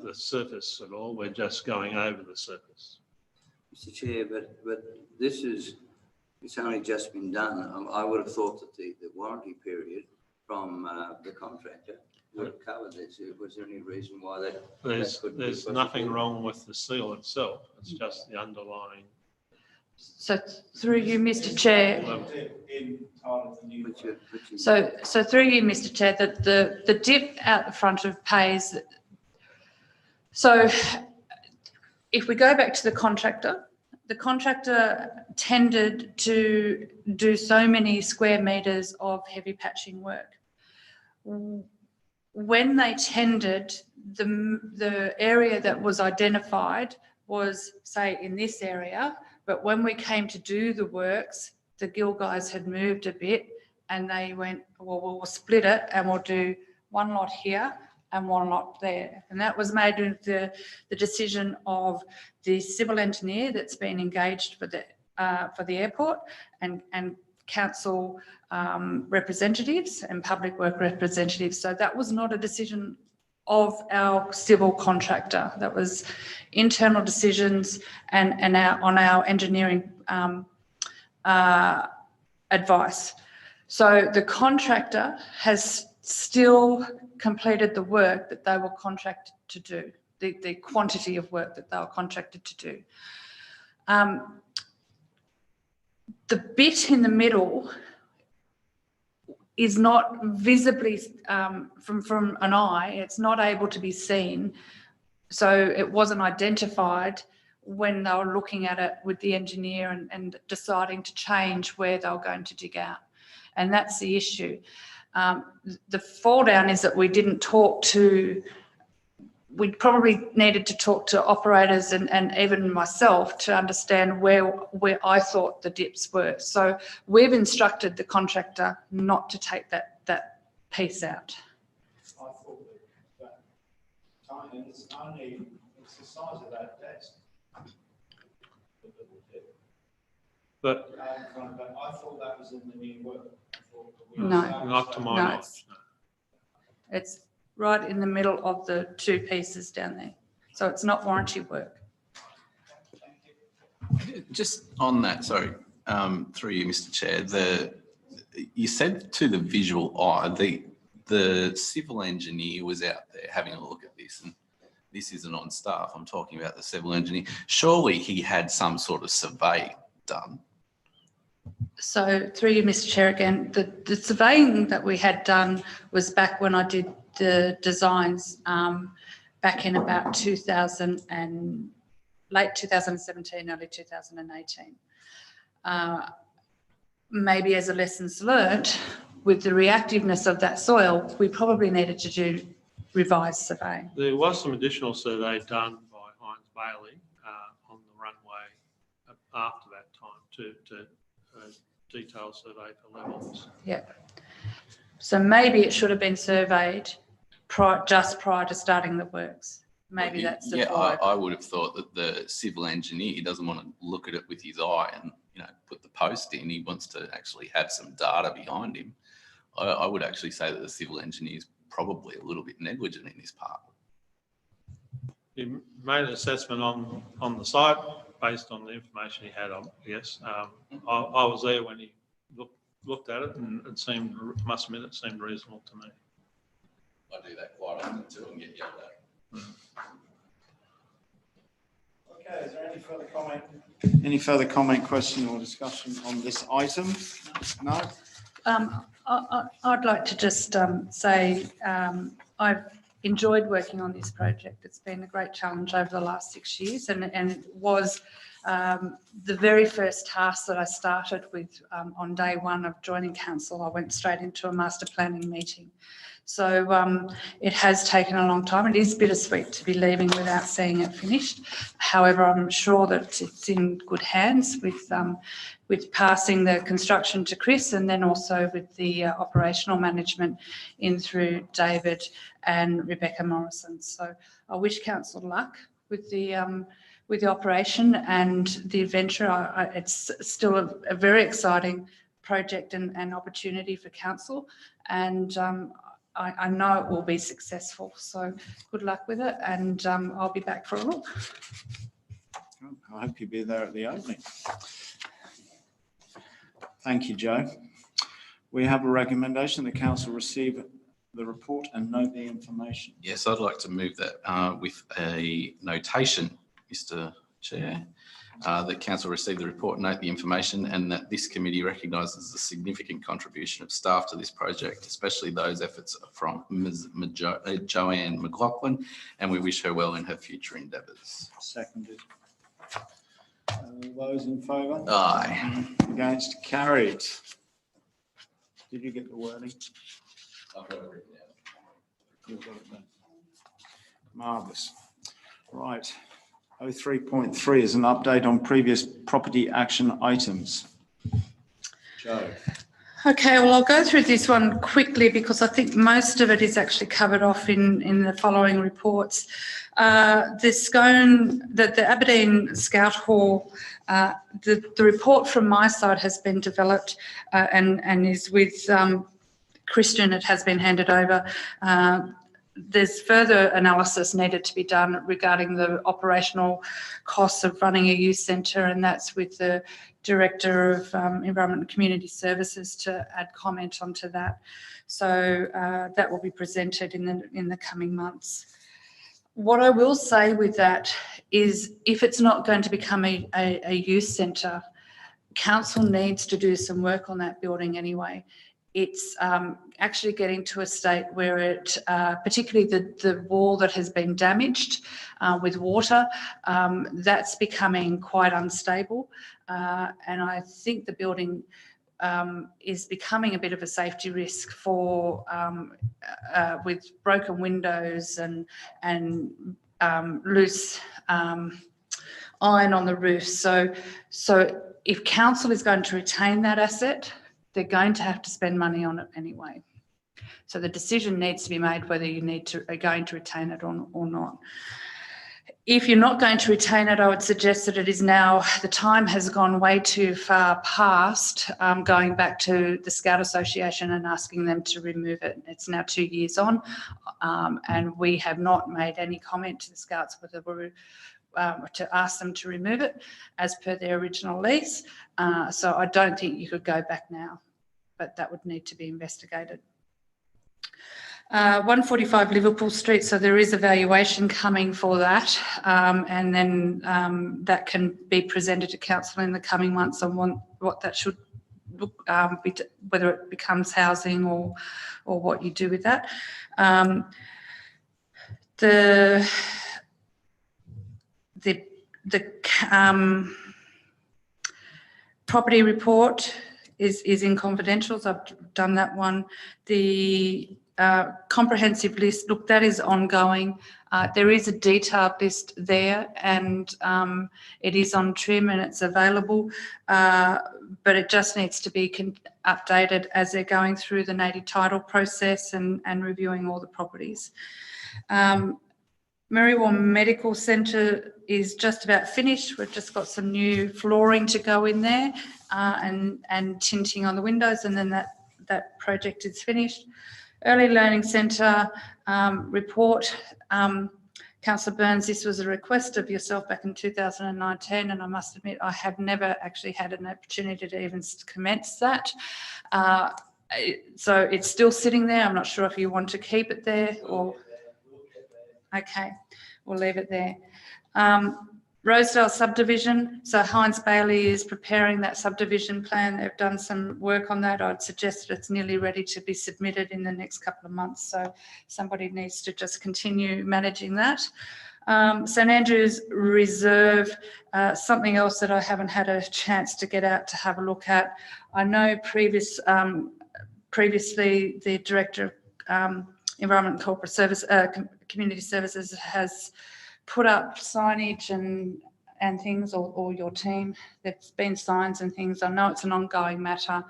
the surface at all, we're just going over the surface. Mr. Chair, but it's only just been done. I would have thought that the warranty period from the contractor would have covered this. Was there any reason why that? There's nothing wrong with the seal itself. It's just the underlying. So through you, Mr. Chair. So through you, Mr. Chair, that the dip out the front of Pays. So if we go back to the contractor tended to do so many square metres of heavy patching work. When they tendered, the area that was identified was, say, in this area, but when we came to do the works, the Gill guys had moved a bit and they went, well, we'll split it and we'll do one lot here and one lot there. And that was made with the decision of the civil engineer that's been engaged for the airport and council representatives and public work representatives. So that was not a decision of our civil contractor. That was internal decisions and on our engineering advice. So the contractor has still completed the work that they were contracted to do, the quantity of work that they were contracted to do. The bit in the middle is not visibly from an eye, it's not able to be seen. So it wasn't identified when they were looking at it with the engineer and deciding to change where they were going to dig out. And that's the issue. The fall down is that we didn't talk to, we probably needed to talk to operators and even myself to understand where I thought the dips were. So we've instructed the contractor not to take that piece out. I thought that it's the size of that desk. But I thought that was in the new work. No, not to my knowledge. it's right in the middle of the two pieces down there. So it's not warranty work. Just on that, sorry, through you, Mr. Chair, you said to the visual eye, the civil engineer was out there having a look at this, and this isn't on staff, I'm talking about the civil engineer. Surely he had some sort of survey done. So through you, Mr. Chair, again, the surveying that we had done was back when I did the designs back in about late 2017, early 2018. maybe as a lessons learnt, with the reactiveness of that soil, we probably needed to do revised surveying. There was some additional survey done by Hines Bailey on the runway after that time to detail survey for levels. Yeah. So maybe it should have been surveyed just prior to starting the works. Maybe that's the flow. I would have thought that the civil engineer doesn't want to look at it with his eye and, you know, put the post in. He wants to actually have some data behind him. I would actually say that the civil engineer is probably a little bit negligent in this part. He made an assessment on the site based on the information he had, I guess. I was there when he looked at it, and it seemed, must admit, it seemed reasonable to me. I do that quite often too and get yelled at. Okay, is there any further comment? Any further comment, question or discussion on this item? No? I'd like to just say I've enjoyed working on this project. It's been a great challenge over the last 6 years, and it was the very first task that I started with on day one of joining council. I went straight into a master planning meeting. So it has taken a long time. It is bittersweet to be leaving without seeing it finished. However, I'm sure that it's in good hands with passing the construction to Chris, and then also with the operational management in through David and Rebecca Morrison. So I wish council luck with the operation and the adventure. It's still a very exciting project and opportunity for council, and I know it will be successful. So good luck with it, and I'll be back for a look. I hope you'll be there at the opening. Thank you, Joe. We have a recommendation the council receive the report and note the information. Yes, I'd like to move that with a notation, Mr. Chair. The council received the report, note the information, and that this committee recognises the significant contribution of staff to this project, especially those efforts from Ms. Joanne McLaughlin, and we wish her well in her future endeavours. Seconded. Those in favour? Aye. Against? Carried. Did you get the wording? I've got it written down. You've got it then. Marvellous. Right. 03.3 is an update on previous property action items. Joe. Okay, well, I'll go through this one quickly because I think most of it is actually covered off in the following reports. The Aberdeen Scout Hall, the report from my side has been developed and is with Christian. It has been handed over. There's further analysis needed to be done regarding the operational costs of running a youth centre, and that's with the Director of Environment and Community Services to add comment onto that. So that will be presented in the coming months. What I will say with that is, if it's not going to become a youth centre, council needs to do some work on that building anyway. It's actually getting to a state where it, particularly the wall that has been damaged with water, that's becoming quite unstable. And I think the building is becoming a bit of a safety risk for with broken windows and loose iron on the roof. So if council is going to retain that asset, they're going to have to spend money on it anyway. So the decision needs to be made whether you are going to retain it or not. If you're not going to retain it, I would suggest that it is now, the time has gone way too far past going back to the Scout Association and asking them to remove it. It's now 2 years on, and we have not made any comment to the Scouts whether we're to ask them to remove it as per their original lease. So I don't think you could go back now, but that would need to be investigated. 145 Liverpool Street, so there is a valuation coming for that, and then that can be presented to council in the coming months on what that should look, whether it becomes housing or what you do with that. The property report is in confidentials. I've done that one. The comprehensive list, look, that is ongoing. There is a detailed list there, and it is on trim and it's available, but it just needs to be updated as they're going through the native title process and reviewing all the properties. Merriwa Medical Centre is just about finished. We've just got some new flooring to go in there and tinting on the windows, and then that project is finished. Early Learning Centre report. Councillor Burns, this was a request of yourself back in 2019, and I must admit I have never actually had an opportunity to even commence that. So it's still sitting there. I'm not sure if you want to keep it there or... Okay, we'll leave it there. Rosedale Subdivision. So Hines Bailey is preparing that subdivision plan. They've done some work on that. I'd suggest that it's nearly ready to be submitted in the next couple of months. So somebody needs to just continue managing that. St Andrews Reserve, something else that I haven't had a chance to get out to have a look at. I know previously the Director of Environment and Corporate Service, Community Services has put up signage and things, or your team. There's been signs and things. I know it's an ongoing matter.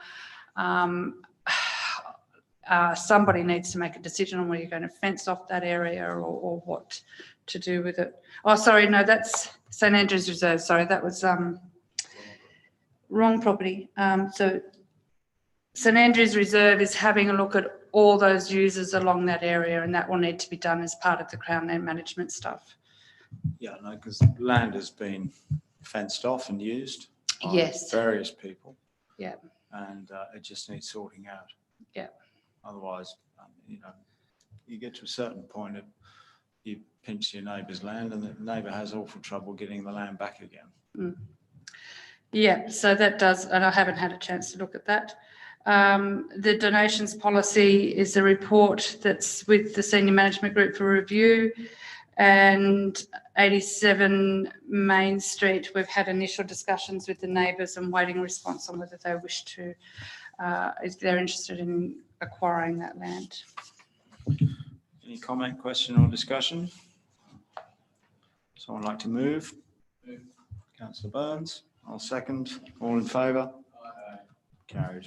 Somebody needs to make a decision on whether you're going to fence off that area or what to do with it. Oh, sorry, no, that's St Andrews Reserve. Sorry, that was wrong property. So St Andrews Reserve is having a look at all those users along that area, and that will need to be done as part of the Crown Land Management stuff. Yeah, no, because land has been fenced off and used by Yes. various people. Yeah. And it just needs sorting out. Yeah. Otherwise, you get to a certain point of you pinch your neighbour's land, and the neighbour has awful trouble getting the land back again. Mm. Yeah, so that does, and I haven't had a chance to look at that. The donations policy is a report that's with the senior management group for review, and 87 Main Street, we've had initial discussions with the neighbours and waiting a response on whether they wish to, if they're interested in acquiring that land. Any comment, question or discussion? Someone like to move? Councillor Burns, I'll second. All in favour? Carried.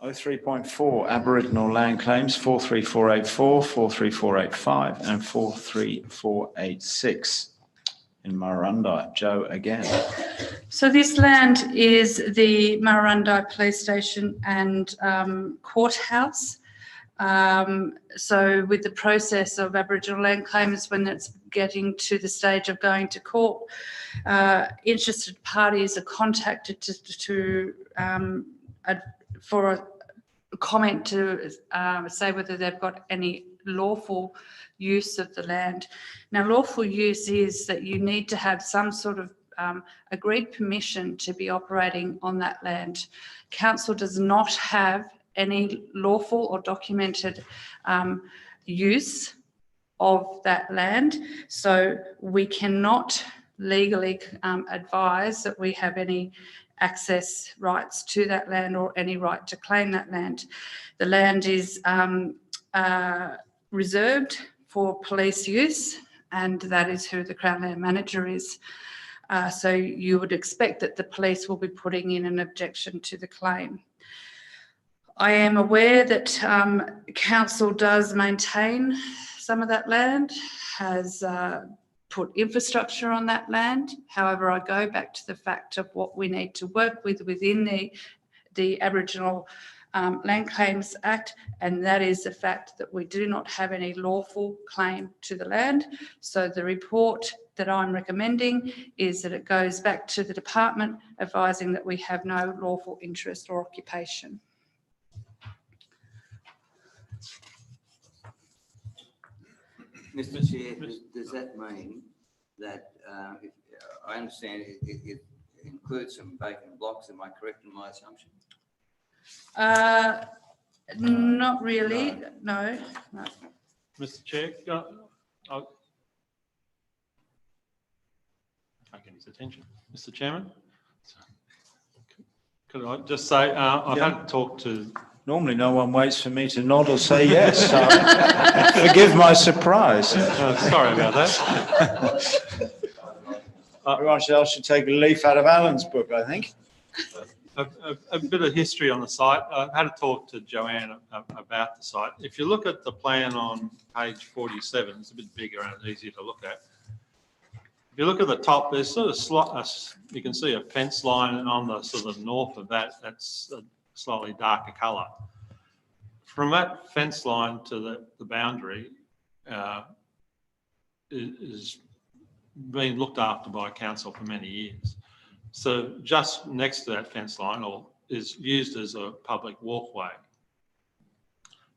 03.4 Aboriginal land claims 43484, 43485 and 43486 in Murrurundi. Joe again. So this land is the Murrurundi Police Station and courthouse. So with the process of Aboriginal land claims, when it's getting to the stage of going to court, interested parties are contacted for a comment to say whether they've got any lawful use of the land. Now, lawful use is that you need to have some sort of agreed permission to be operating on that land. Council does not have any lawful or documented use of that land, so we cannot legally advise that we have any access rights to that land or any right to claim that land. The land is reserved for police use, and that is who the Crown Land Manager is. So you would expect that the police will be putting in an objection to the claim. I am aware that council does maintain some of that land, has put infrastructure on that land. However, I go back to the fact of what we need to work with within the Aboriginal Land Claims Act, and that is the fact that we do not have any lawful claim to the land. So the report that I'm recommending is that it goes back to the department advising that we have no lawful interest or occupation. Mr. Chair, does that mean that, if, I understand it includes some vacant blocks, am I correct in my assumption? Not really, no. Mr. Chair, I'll get his attention. Mr. Chairman, Could I just say, I've Yeah. had to talk to, Normally, no one waits for me to nod or say yes. So forgive my surprise. sorry about that. Everyone else should take a leaf out of Alan's book, I think. A bit of history on the site. I've had a talk to Joanne about the site. If you look at the plan on page 47, it's a bit bigger and easier to look at. If you look at the top, there's sort of you can see a fence line, and on the sort of north of that, that's a slightly darker colour. From that fence line to the boundary is being looked after by council for many years. So just next to that fence line is used as a public walkway.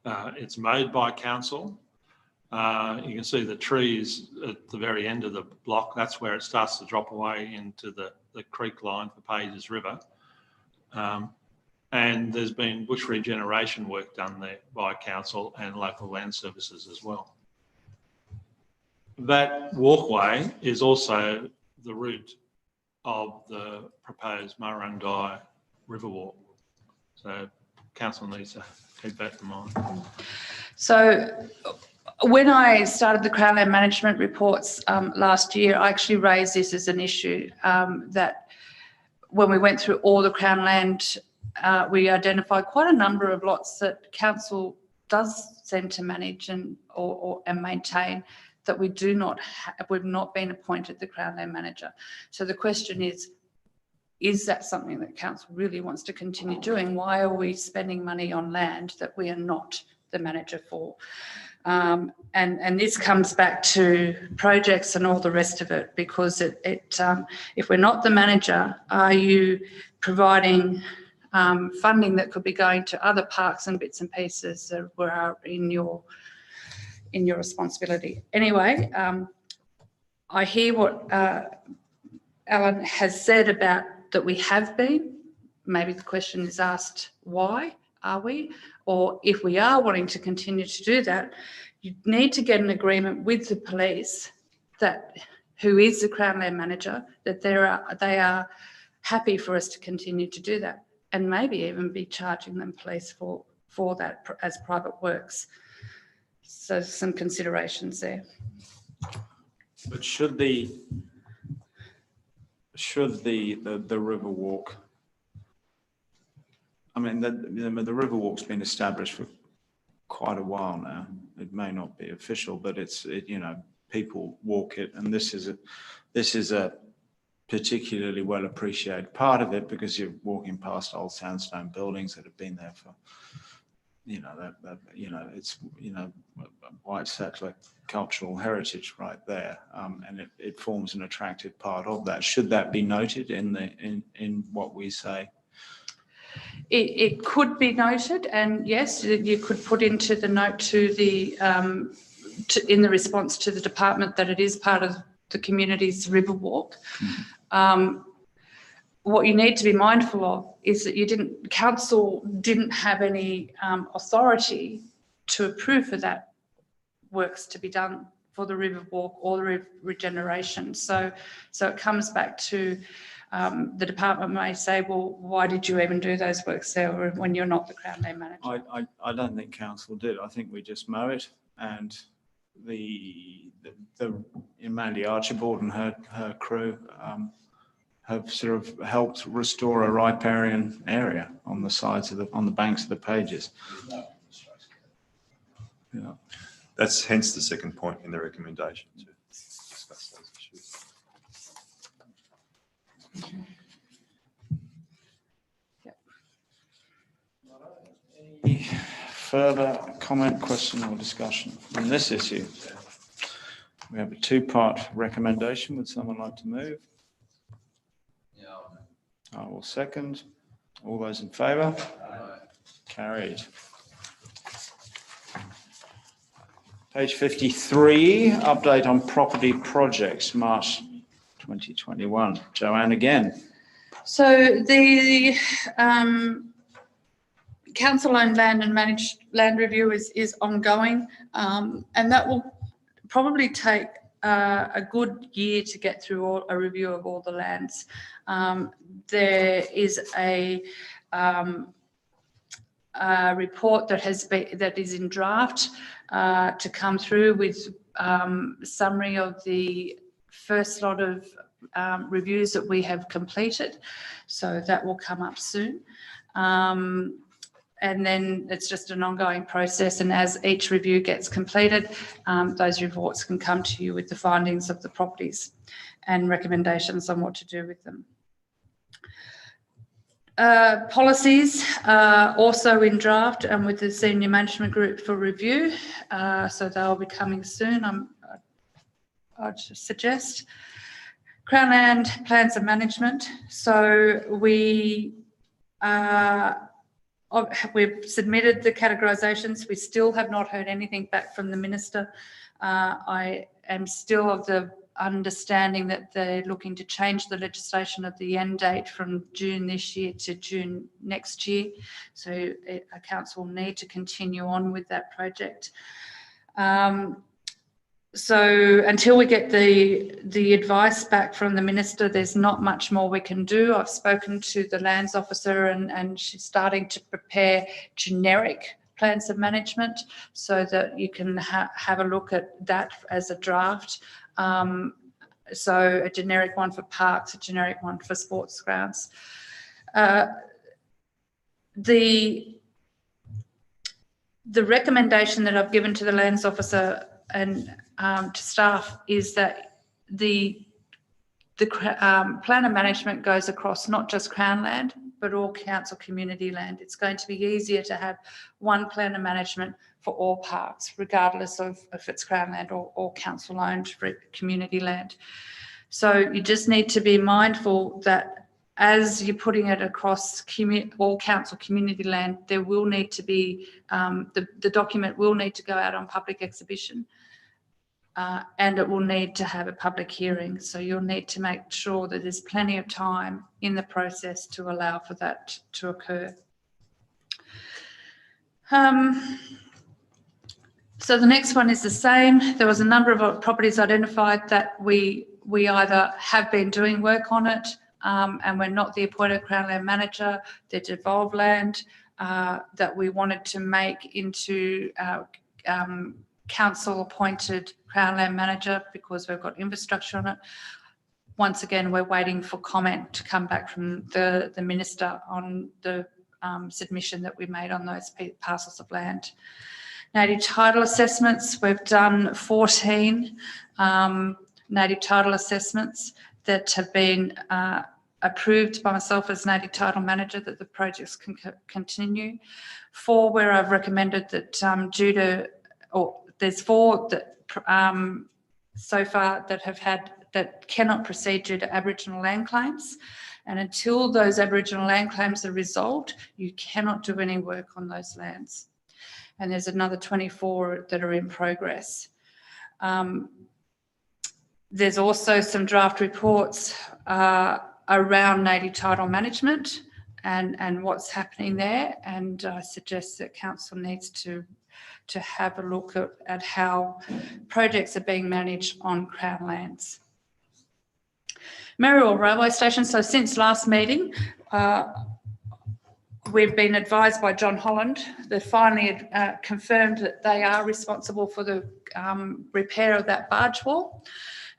It's mowed by council. You can see the trees at the very end of the block. That's where it starts to drop away into the creek line for Pages River. And there's been bush regeneration work done there by council and local land services as well. That walkway is also the route of the proposed Murrurundi Riverwalk. So council needs to keep that in mind. So when I started the Crown Land Management reports last year, I actually raised this as an issue that when we went through all the Crown Land, we identified quite a number of lots that council does seem to manage and maintain that we do not we've not been appointed the Crown Land Manager. So the question is that something that council really wants to continue doing? Why are we spending money on land that we are not the manager for? And this comes back to projects and all the rest of it, because if we're not the manager, are you providing funding that could be going to other parks and bits and pieces that were in your responsibility? Anyway, I hear what Alan has said about that we have been. Maybe the question is asked, why are we? Or if we are wanting to continue to do that, you need to get an agreement with the police who is the Crown Land Manager, that they are happy for us to continue to do that, and maybe even be charging them police for that as private works. So some considerations there. But should the Riverwalk, I mean, the Riverwalk's been established for quite a while now. It may not be official, but people walk it, and this is a particularly well appreciated part of it, because you're walking past old sandstone buildings that have been there for, it's white settler cultural heritage right there, and it forms an attractive part of that. Should that be noted in what we say? It could be noted, and yes, you could put into the note to the in the response to the department that it is part of the community's Riverwalk. What you need to be mindful of is that council didn't have any authority to approve for that works to be done for the Riverwalk or the regeneration. So it comes back to the department may say, well, why did you even do those works there when you're not the Crown Land Manager? I don't think council did. I think we just mow it, and the Mandy Archibald and her crew have sort of helped restore a riparian area on the sides of on the banks of the Pages. Yeah. That's hence the second point in the recommendation to discuss those issues. Any further comment, question or discussion on this issue? We have a two-part recommendation. Would someone like to move? I will second. All those in favour? Carried. Page 53, update on property projects, March 2021. Joanne again. So the council-owned land and managed land review is ongoing, and that will probably take a good year to get through a review of all the lands. There is a report that is in draft to come through with summary of the first lot of reviews that we have completed. So that will come up soon. And then it's just an ongoing process. And as each review gets completed, those reports can come to you with the findings of the properties and recommendations on what to do with them. Policies are also in draft and with the senior management group for review. So they'll be coming soon, I'd suggest. Crown Land plans of management. So we've submitted the categorisations. We still have not heard anything back from the Minister. I am still of the understanding that they're looking to change the legislation of the end date from June this year to June next year. So a council will need to continue on with that project. So until we get the advice back from the Minister, there's not much more we can do. I've spoken to the lands officer and she's starting to prepare generic plans of management so that you can have a look at that as a draft. So a generic one for parks, a generic one for sports grounds. The recommendation that I've given to the lands officer and to staff is that the plan of management goes across not just Crown land, but all council community land. It's going to be easier to have one plan of management for all parks, regardless of if it's Crown land or council owned community land. So you just need to be mindful that as you're putting it across all council community land, there will need to be, the document will need to go out on public exhibition. And it will need to have a public hearing. So you'll need to make sure that there's plenty of time in the process to allow for that to occur. So the next one is the same. There was a number of properties identified that we either have been doing work on it and we're not the appointed Crown Land manager, they're devolved land that we wanted to make into council appointed Crown Land manager because we've got infrastructure on it. Once again, we're waiting for comment to come back from the Minister on the submission that we made on those parcels of land. Native title assessments, we've done 14 native title assessments that have been approved by myself as native title manager that the projects can continue. 4 where I've recommended that there's 4 that so far that cannot proceed due to Aboriginal land claims. And until those Aboriginal land claims are resolved, you cannot do any work on those lands. And there's another 24 that are in progress. There's also some draft reports around native title management and what's happening there. And I suggest that council needs to have a look at how projects are being managed on Crown lands. Marriwell Railway Station. So since last meeting, we've been advised by John Holland. They finally confirmed that they are responsible for the repair of that barge wall.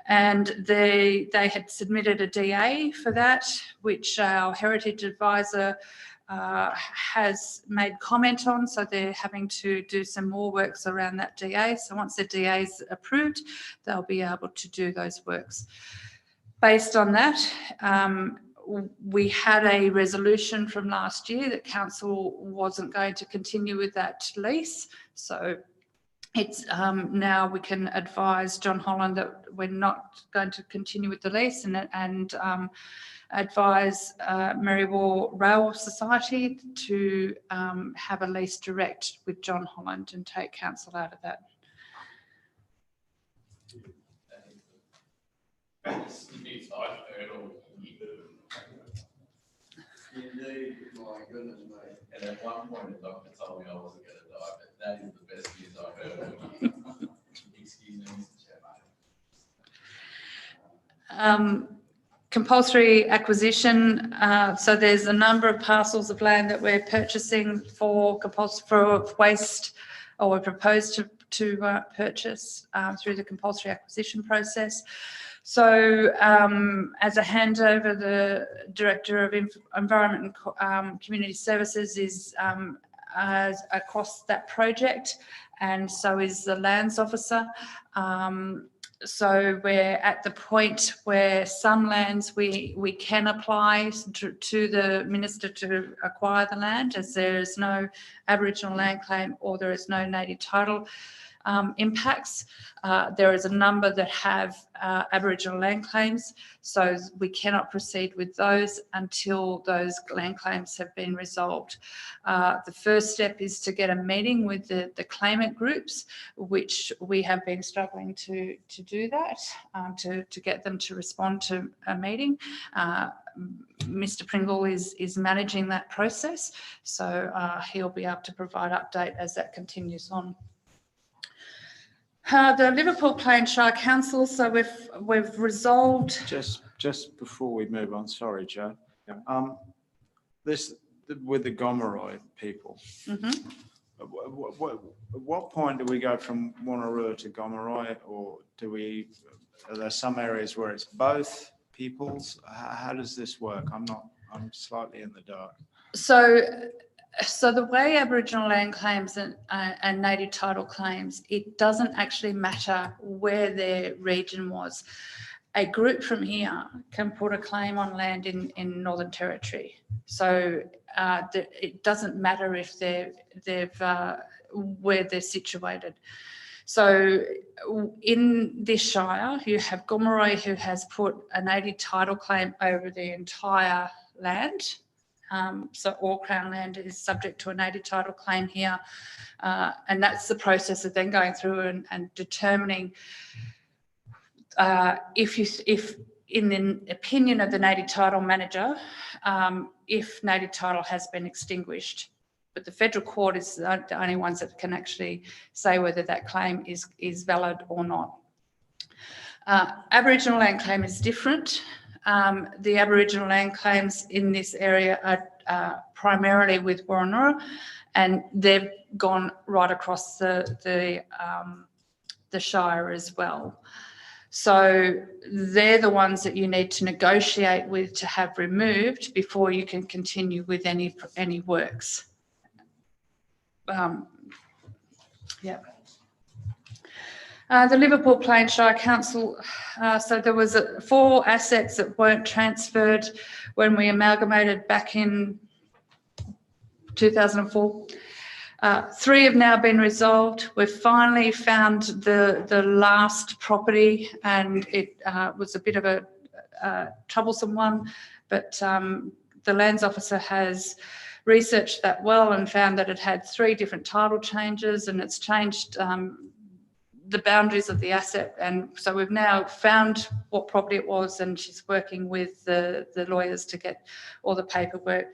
And they had submitted a DA for that, which our heritage advisor has made comment on, so they're having to do some more works around that DA. So once the DA is approved, they'll be able to do those works. Based on that, we had a resolution from last year that council wasn't going to continue with that lease. So it's now we can advise John Holland that we're not going to continue with the lease and advise Marriwell Rail Society to have a lease direct with John Holland and take council out of that. Indeed, my goodness, mate. And at one point, the doctor told me I wasn't going to die, but that is the best news I've heard. Excuse me, Mr. Chairman. Compulsory acquisition, so there's a number of parcels of land that we're purchasing for waste, or we propose to purchase through the compulsory acquisition process. So as a handover, the Director of Environment and Community Services is across that project, and so is the Lands Officer. So we're at the point where some lands we can apply to the Minister to acquire the land, as there is no Aboriginal land claim or there is no native title impacts. There is a number that have Aboriginal land claims, so we cannot proceed with those until those land claims have been resolved. The first step is to get a meeting with the claimant groups, which we have been struggling to do that, to get them to respond to a meeting. Mr. Pringle is managing that process, so he'll be able to provide update as that continues on. The Liverpool Plains Shire Council, so we've resolved. Just before we move on, sorry, Joe. This with the Gomeroi people. Mm-hmm. At what point do we go from Wonnarua to Gomeroi, or are there some areas where it's both peoples? How does this work? I'm slightly in the dark. So the way Aboriginal land claims and native title claims, it doesn't actually matter where their region was. A group from here can put a claim on land in Northern Territory. So it doesn't matter if where they're situated. So in this shire, you have Gomeroi, who has put a native title claim over the entire land. So all Crown land is subject to a native title claim here. And that's the process of then going through and determining if in the opinion of the native title manager, if native title has been extinguished. But the federal court is the only ones that can actually say whether that claim is valid or not. Aboriginal land claim is different. The Aboriginal land claims in this area are primarily with Wonnarua, and they've gone right across the Shire as well. So they're the ones that you need to negotiate with to have removed before you can continue with any works. Yeah. The Liverpool Plains Shire Council, so there was 4 assets that weren't transferred when we amalgamated back in 2004. 3 have now been resolved. We've finally found the last property, and it was a bit of a troublesome one, but the Lands Officer has researched that well and found that it had 3 different title changes, and it's changed the boundaries of the asset. And so we've now found what property it was, and she's working with the lawyers to get all the paperwork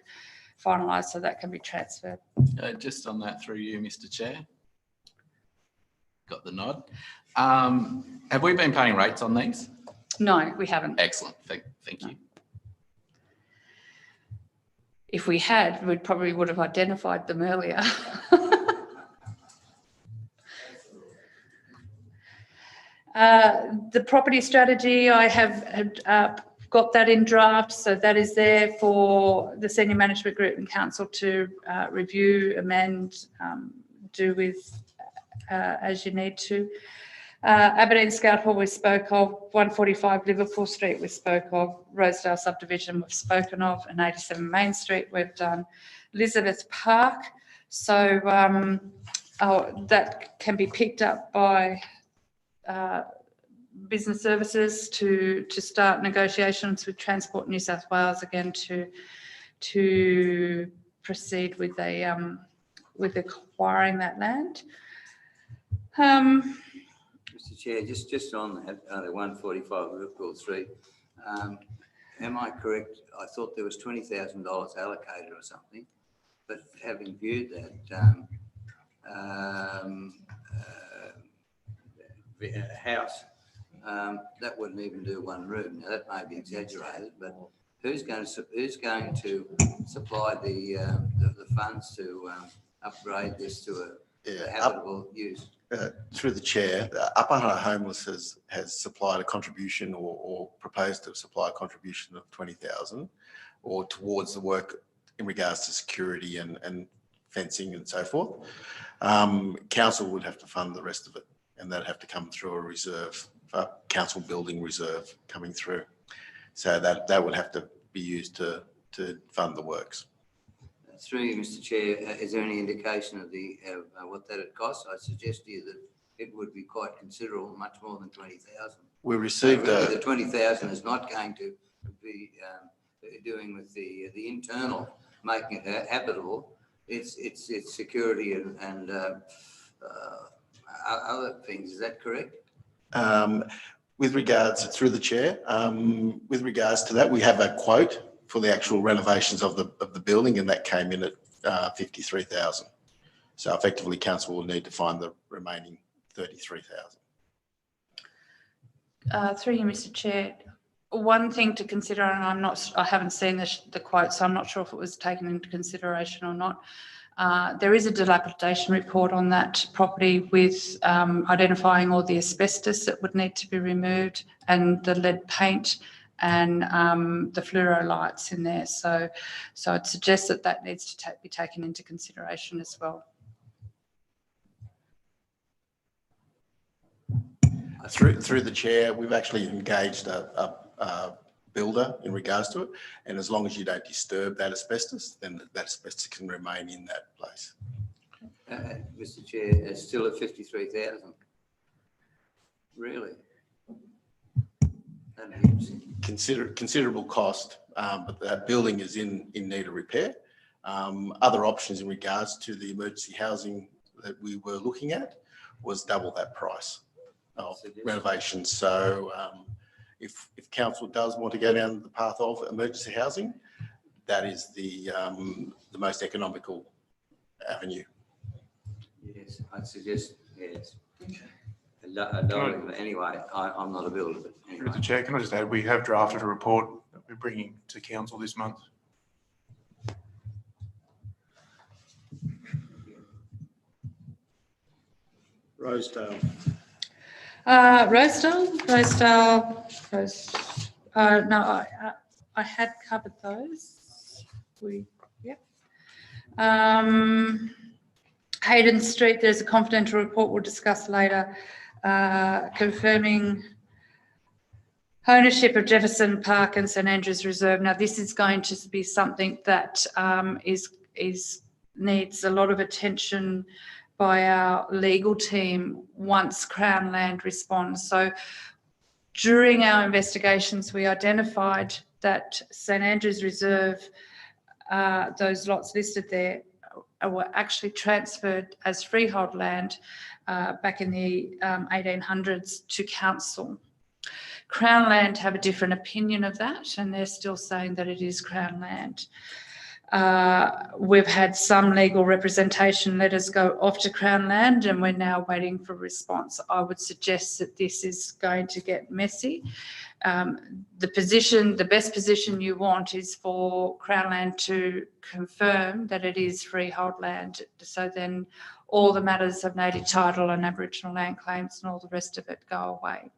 finalised so that can be transferred. Just on that, through you, Mr. Chair. Got the nod. Have we been paying rates on these? No, we haven't. Excellent. Thank you. If we had, we probably would have identified them earlier. The property strategy, I have got that in draft, so that is there for the senior management group and council to review, amend, do with as you need to. Aberdeen Scout Hall we spoke of, 145 Liverpool Street we spoke of, Rosedale Subdivision we've spoken of, and 87 Main Street we've done. Elizabeth Park, so that can be picked up by business services to start negotiations with Transport New South Wales again to proceed with acquiring that land. Mr. Chair, just on that, the 145 Liverpool Street, am I correct? I thought there was $20,000 allocated or something, but having viewed that house, that wouldn't even do one room. Now, that may be exaggerated, but who's going to supply the funds to upgrade this to a habitable use? Through the chair, Upper Hunter Homeless has supplied a contribution or proposed to supply a contribution of 20,000 or towards the work in regards to security and fencing and so forth. Council would have to fund the rest of it, and that'd have to come through a reserve, a council building reserve coming through. So that would have to be used to fund the works. Through you, Mr. Chair, is there any indication of what that would cost? I suggest to you that it would be quite considerable, much more than 20,000. We received the 20,000 is not going to be doing with the internal, making it habitable. It's security and other things. Is that correct? With regards, through the chair, with regards to that, we have a quote for the actual renovations of the building, and that came in at 53,000. So effectively, council will need to find the remaining 33,000. Through you, Mr. Chair, one thing to consider, and I haven't seen the quote, so I'm not sure if it was taken into consideration or not. There is a dilapidation report on that property with identifying all the asbestos that would need to be removed and the lead paint and the fluoro lights in there. So I'd suggest that needs to be taken into consideration as well. Through the chair, we've actually engaged a builder in regards to it, and as long as you don't disturb that asbestos, then that asbestos can remain in that place. Mr. Chair, it's still at 53,000. Really? That'd be interesting. Considerable cost, but that building is in need of repair. Other options in regards to the emergency housing that we were looking at was double that price of renovation. So if council does want to go down the path of emergency housing, that is the most economical avenue. Yes, I'd suggest yes. Okay. Anyway, I'm not a builder, but anyway. Mr. Chair, can I just add, we have drafted a report that we're bringing to council this month. Rosedale. No, I had covered those. Hayden Street, there's a confidential report we'll discuss later, confirming ownership of Jefferson Park and St Andrews Reserve. Now, this is going to be something that needs a lot of attention by our legal team once Crown Land responds. So during our investigations, we identified that St Andrews Reserve, those lots listed there, were actually transferred as freehold land back in the 1800s to council. Crown Land have a different opinion of that, and they're still saying that it is Crown Land. We've had some legal representation letters go off to Crown Land, and we're now waiting for a response. I would suggest that this is going to get messy. The best position you want is for Crown Land to confirm that it is freehold land. So then all the matters of native title and Aboriginal land claims and all the rest of it go away.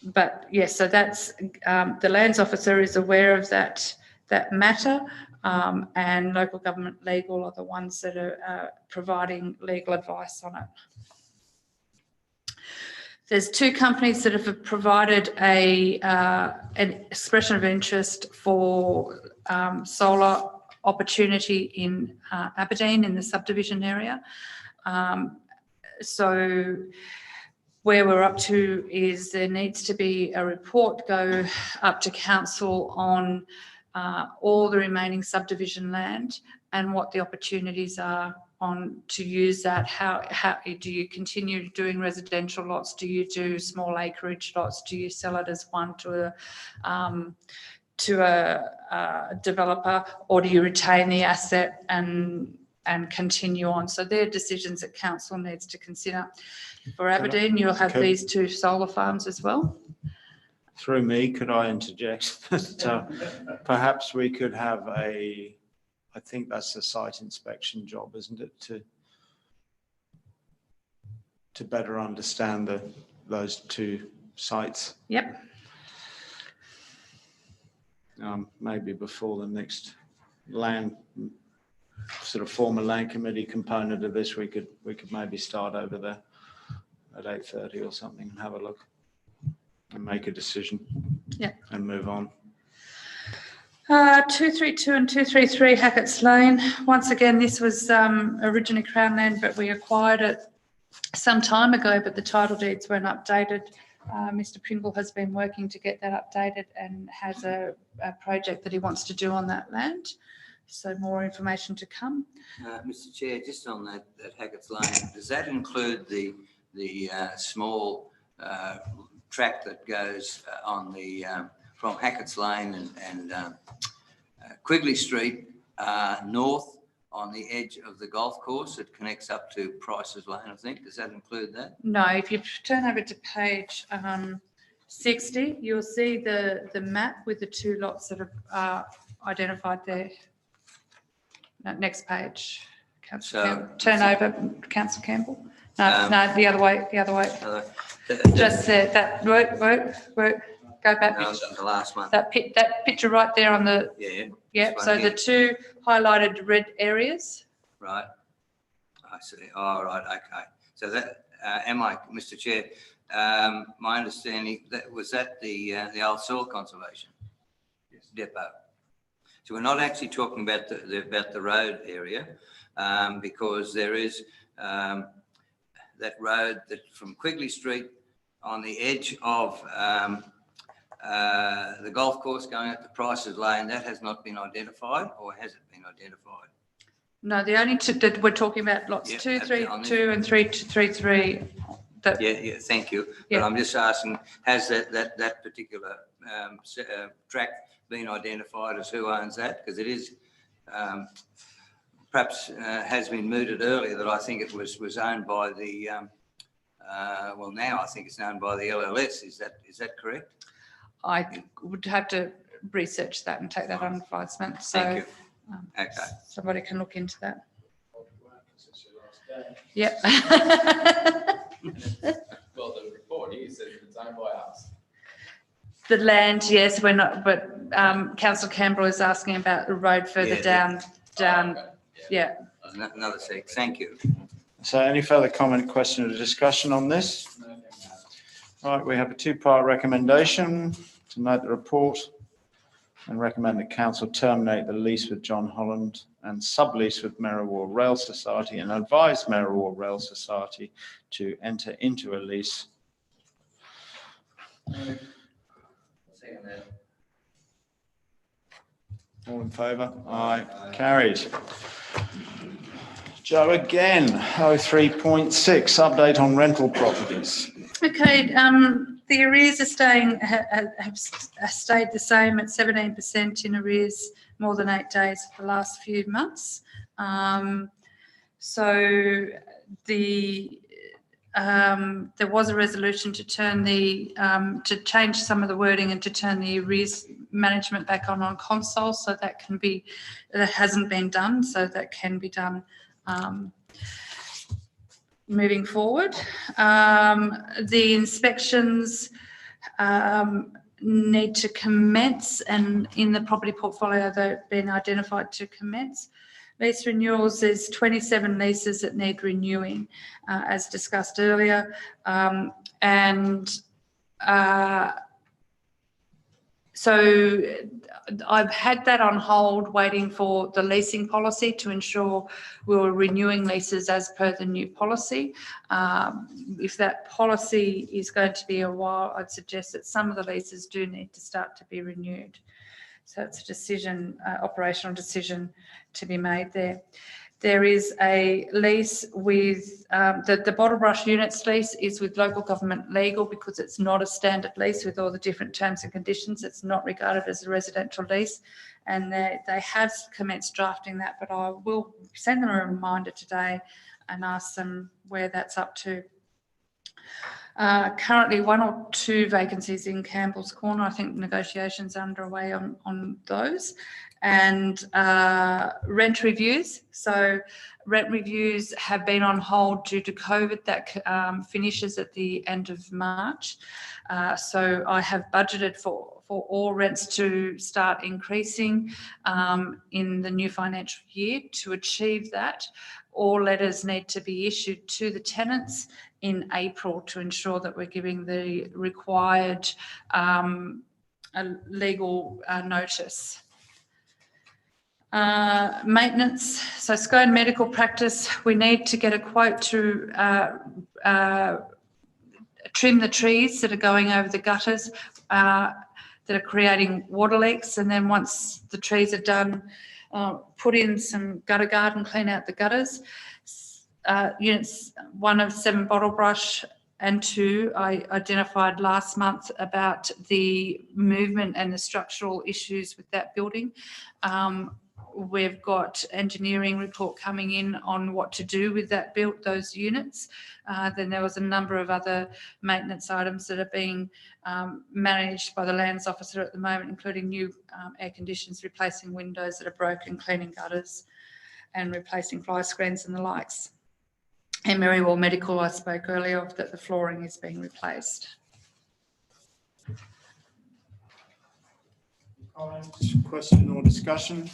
But yes, so that's the lands officer is aware of that matter, and local government legal are the ones that are providing legal advice on it. There's two companies that have provided an expression of interest for solar opportunity in Aberdeen in the subdivision area. So where we're up to is there needs to be a report go up to council on all the remaining subdivision land and what the opportunities are on to use that. How do you continue doing residential lots? Do you do small acreage lots? Do you sell it as one to a developer, or do you retain the asset and and continue on. So they're decisions that council needs to consider. For I- Aberdeen, you'll have can- these 2 solar farms as well. Through me, could I interject that perhaps we could have I think that's a site inspection job, isn't it, to better understand those 2 sites, Yep. maybe before the next former land committee component of this, we could maybe start over there at 8:30 or something and have a look and make a decision. Yeah. And move on. 232 and 233 Hackett's Lane. Once again, this was originally Crown land, but we acquired it some time ago, but the title deeds weren't updated. Mr. Pringle has been working to get that updated and has a project that he wants to do on that land. So more information to come. Mr. Chair, just on that Hackett's Lane, does that include the small track that goes on the from Hackett's Lane and Quigley Street north on the edge of the golf course that connects up to Price's Lane, I think? Does that include that? No, if you turn over to page 60, you'll see the map with the 2 lots that are identified there. No, next page, Councillor Campbell. Turn over, Councillor Campbell. No, the other way. Just there, that work. Go back. No, the last one. That picture right there on the. Yeah. Yep. This So one the here. 2 highlighted red areas. Right. I see. Oh, right. Okay. So that, Mr. Chair, my understanding that was that the old soil conservation depot. So we're not actually talking about the road area, because there is that road that from Quigley Street on the edge of the golf course going up to Price's Lane. That has not been identified, or has it been identified? No, the only 2 that we're talking about lots Yeah, 232 and 333. Yeah, thank you. Yeah. But I'm just asking, has that particular track been identified as who owns that? Because it is perhaps has been mooted earlier that I think it was owned by the well, now I think it's owned by the LLS. Is that correct? I would have to research that and take that on advisement. So Thank you. Okay. somebody can look into that. Yep. Well, the report here says it's owned by us. The land, yes, we're not, but Councillor Campbell is asking about the road further Yeah, down. Okay. Yeah. Another sec. Thank you. So any further comment, question or discussion on this? Right, we have a 2-part recommendation to note the report and recommend that council terminate the lease with John Holland and sublease with Merriwar Rail Society and advise Merriwar Rail Society to enter into a lease. All in favour? Aye. Carried. Joe again, 03.6, update on rental properties. Okay, the arrears are have stayed the same at 17% in arrears more than 8 days for the last few months. So there was a resolution to turn to change some of the wording and to turn the arrears management back on console, so that hasn't been done, so that can be done moving forward. The inspections need to commence, and in the property portfolio they've been identified to commence. Lease renewals, there's 27 leases that need renewing, as discussed earlier. So I've had that on hold, waiting for the leasing policy to ensure we were renewing leases as per the new policy. If that policy is going to be a while, I'd suggest that some of the leases do need to start to be renewed. So it's a decision, operational decision to be made there. There is a lease with, the Bottle Brush Units lease is with local government legal because it's not a standard lease with all the different terms and conditions. It's not regarded as a residential lease. And they have commenced drafting that, but I will send them a reminder today and ask them where that's up to. Currently 1 or 2 vacancies in Campbell's Corner. I think negotiations are underway on those. And rent reviews. So rent reviews have been on hold due to COVID. That finishes at the end of March. So I have budgeted for all rents to start increasing in the new financial year. To achieve that, all letters need to be issued to the tenants in April to ensure that we're giving the required legal notice. Maintenance. So Scone Medical Practice, we need to get a quote to trim the trees that are going over the gutters that are creating water leaks. And then once the trees are done, put in some gutter guard and clean out the gutters. Units 1 of 7 Bottle Brush and 2 I identified last month about the movement and the structural issues with that building. We've got engineering report coming in on what to do with that those units. Then there was a number of other maintenance items that are being managed by the lands officer at the moment, including new air conditions, replacing windows that are broken, cleaning gutters and replacing fly screens and the likes. And Marywall Medical, I spoke earlier of that the flooring is being replaced. Question or discussion?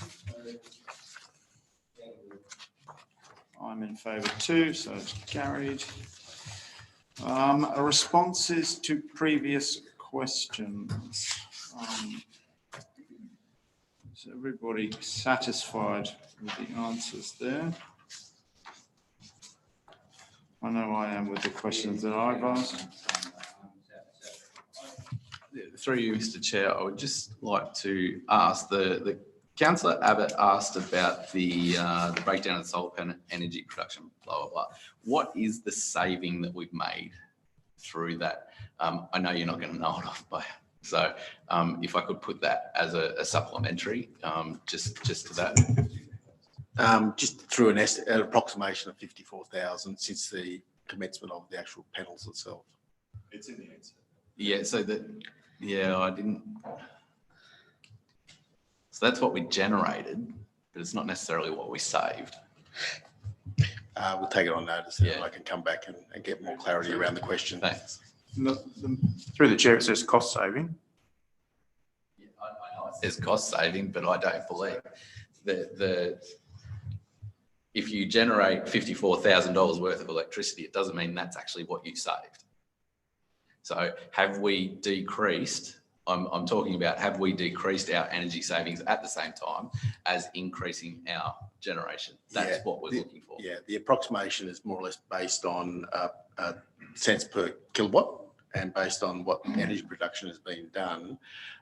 I'm in favour too, so it's carried. Responses to previous questions. Is everybody satisfied with the answers there? I know I am with the questions that I've asked. Through you, Mr. Chair, I would just like to ask the Councillor Abbott asked about the breakdown of solar panel energy production, blah, blah, blah. What is the saving that we've made through that? I know you're not going to know it off by, so if I could put that as a supplementary, just to that. Just through an approximation of 54,000 since the commencement of the actual panels itself. It's in the answer. Yeah, so that, yeah, I didn't. So that's what we generated, but it's not necessarily what we saved. We'll take it on notice and I can come back and get more clarity around the question. Thanks. Through the chair, it says cost saving. Yeah, I know it says cost saving, but I don't believe that if you generate $54,000 worth of electricity, it doesn't mean that's actually what you saved. So have we decreased, I'm talking about, have we decreased our energy savings at the same time as increasing our generation? That's what we're looking for. Yeah, the approximation is more or less based on cents per kilowatt and based on what energy production has been done.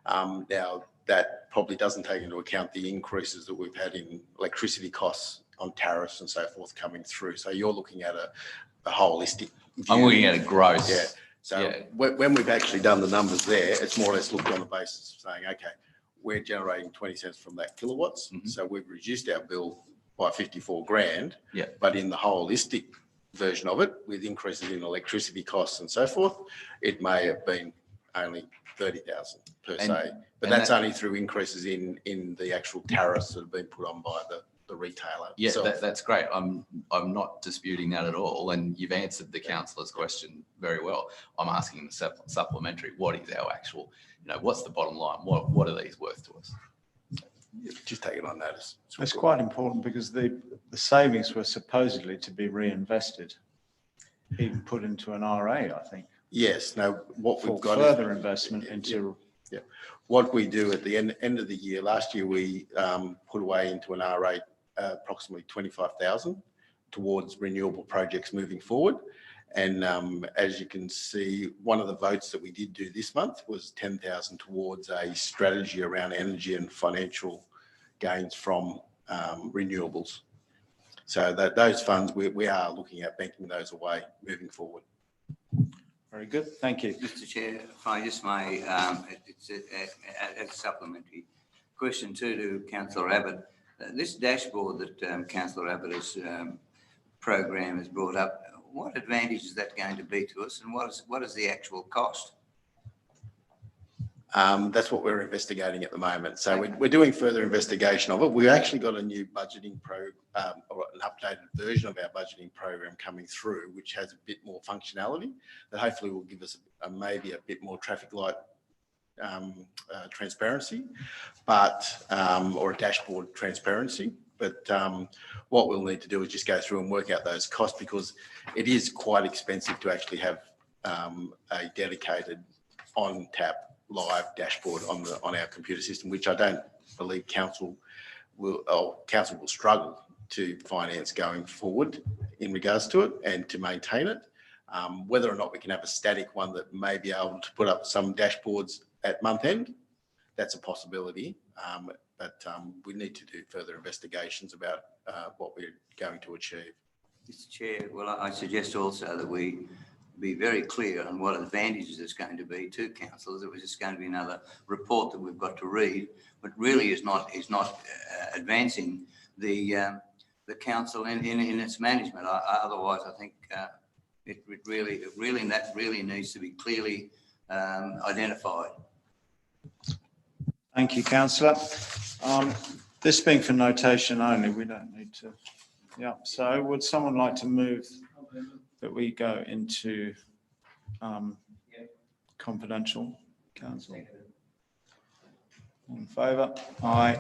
Now, that probably doesn't take into account the increases that we've had in electricity costs on tariffs and so forth coming through. So you're looking at a holistic view. I'm looking at a gross. Yeah. So when we've actually done the numbers there, it's more or less looked on the basis of saying, okay, we're generating 20 cents from that kilowatts. Mm-hmm. So we've reduced our bill by 54 grand. Yeah. But in the holistic version of it, with increases in electricity costs and so forth, it may have been only 30,000 per se. But that's only through increases in the actual tariffs that have been put on by the retailer. Yeah, that's great. I'm not disputing that at all. And you've answered the councillor's question very well. I'm asking the supplementary, what is our actual, what's the bottom line? What are these worth to us? Just take it on notice. It's quite important because the savings were supposedly to be reinvested, even put into an RA, I think. Yes. Now, what we've got further investment into. Yeah. What we do at the end of the year, last year we put away into an RA approximately 25,000 towards renewable projects moving forward. And as you can see, one of the votes that we did do this month was 10,000 towards a strategy around energy and financial gains from renewables. So that those funds, we are looking at banking those away moving forward. Very good, thank you. Mr Chair, if I just may, it's a supplementary question to Councillor Abbott. This dashboard that Councillor Abbott's program has brought up, what advantage is that going to be to us, and what is the actual cost? That's what we're investigating at the moment. So we're doing further investigation of it. We've actually got a new budgeting or an updated version of our budgeting program coming through, which has a bit more functionality that hopefully will give us maybe a bit more traffic light transparency, or a dashboard transparency. But what we'll need to do is just go through and work out those costs, because it is quite expensive to actually have a dedicated on-tap live dashboard on our computer system, which I don't believe council will struggle to finance going forward in regards to it and to maintain it. Whether or not we can have a static one that may be able to put up some dashboards at month end, that's a possibility. But we need to do further investigations about what we're going to achieve. Mr Chair, well, I suggest also that we be very clear on what advantages it's going to be to councillors. It was just going to be another report that we've got to read, but really is not advancing the council in its management. Otherwise, I think it really needs to be clearly identified. Thank you, councillor. This being for notation only, we don't need to. Yeah. So would someone like to move that we go into confidential? Council. All in favour? Aye.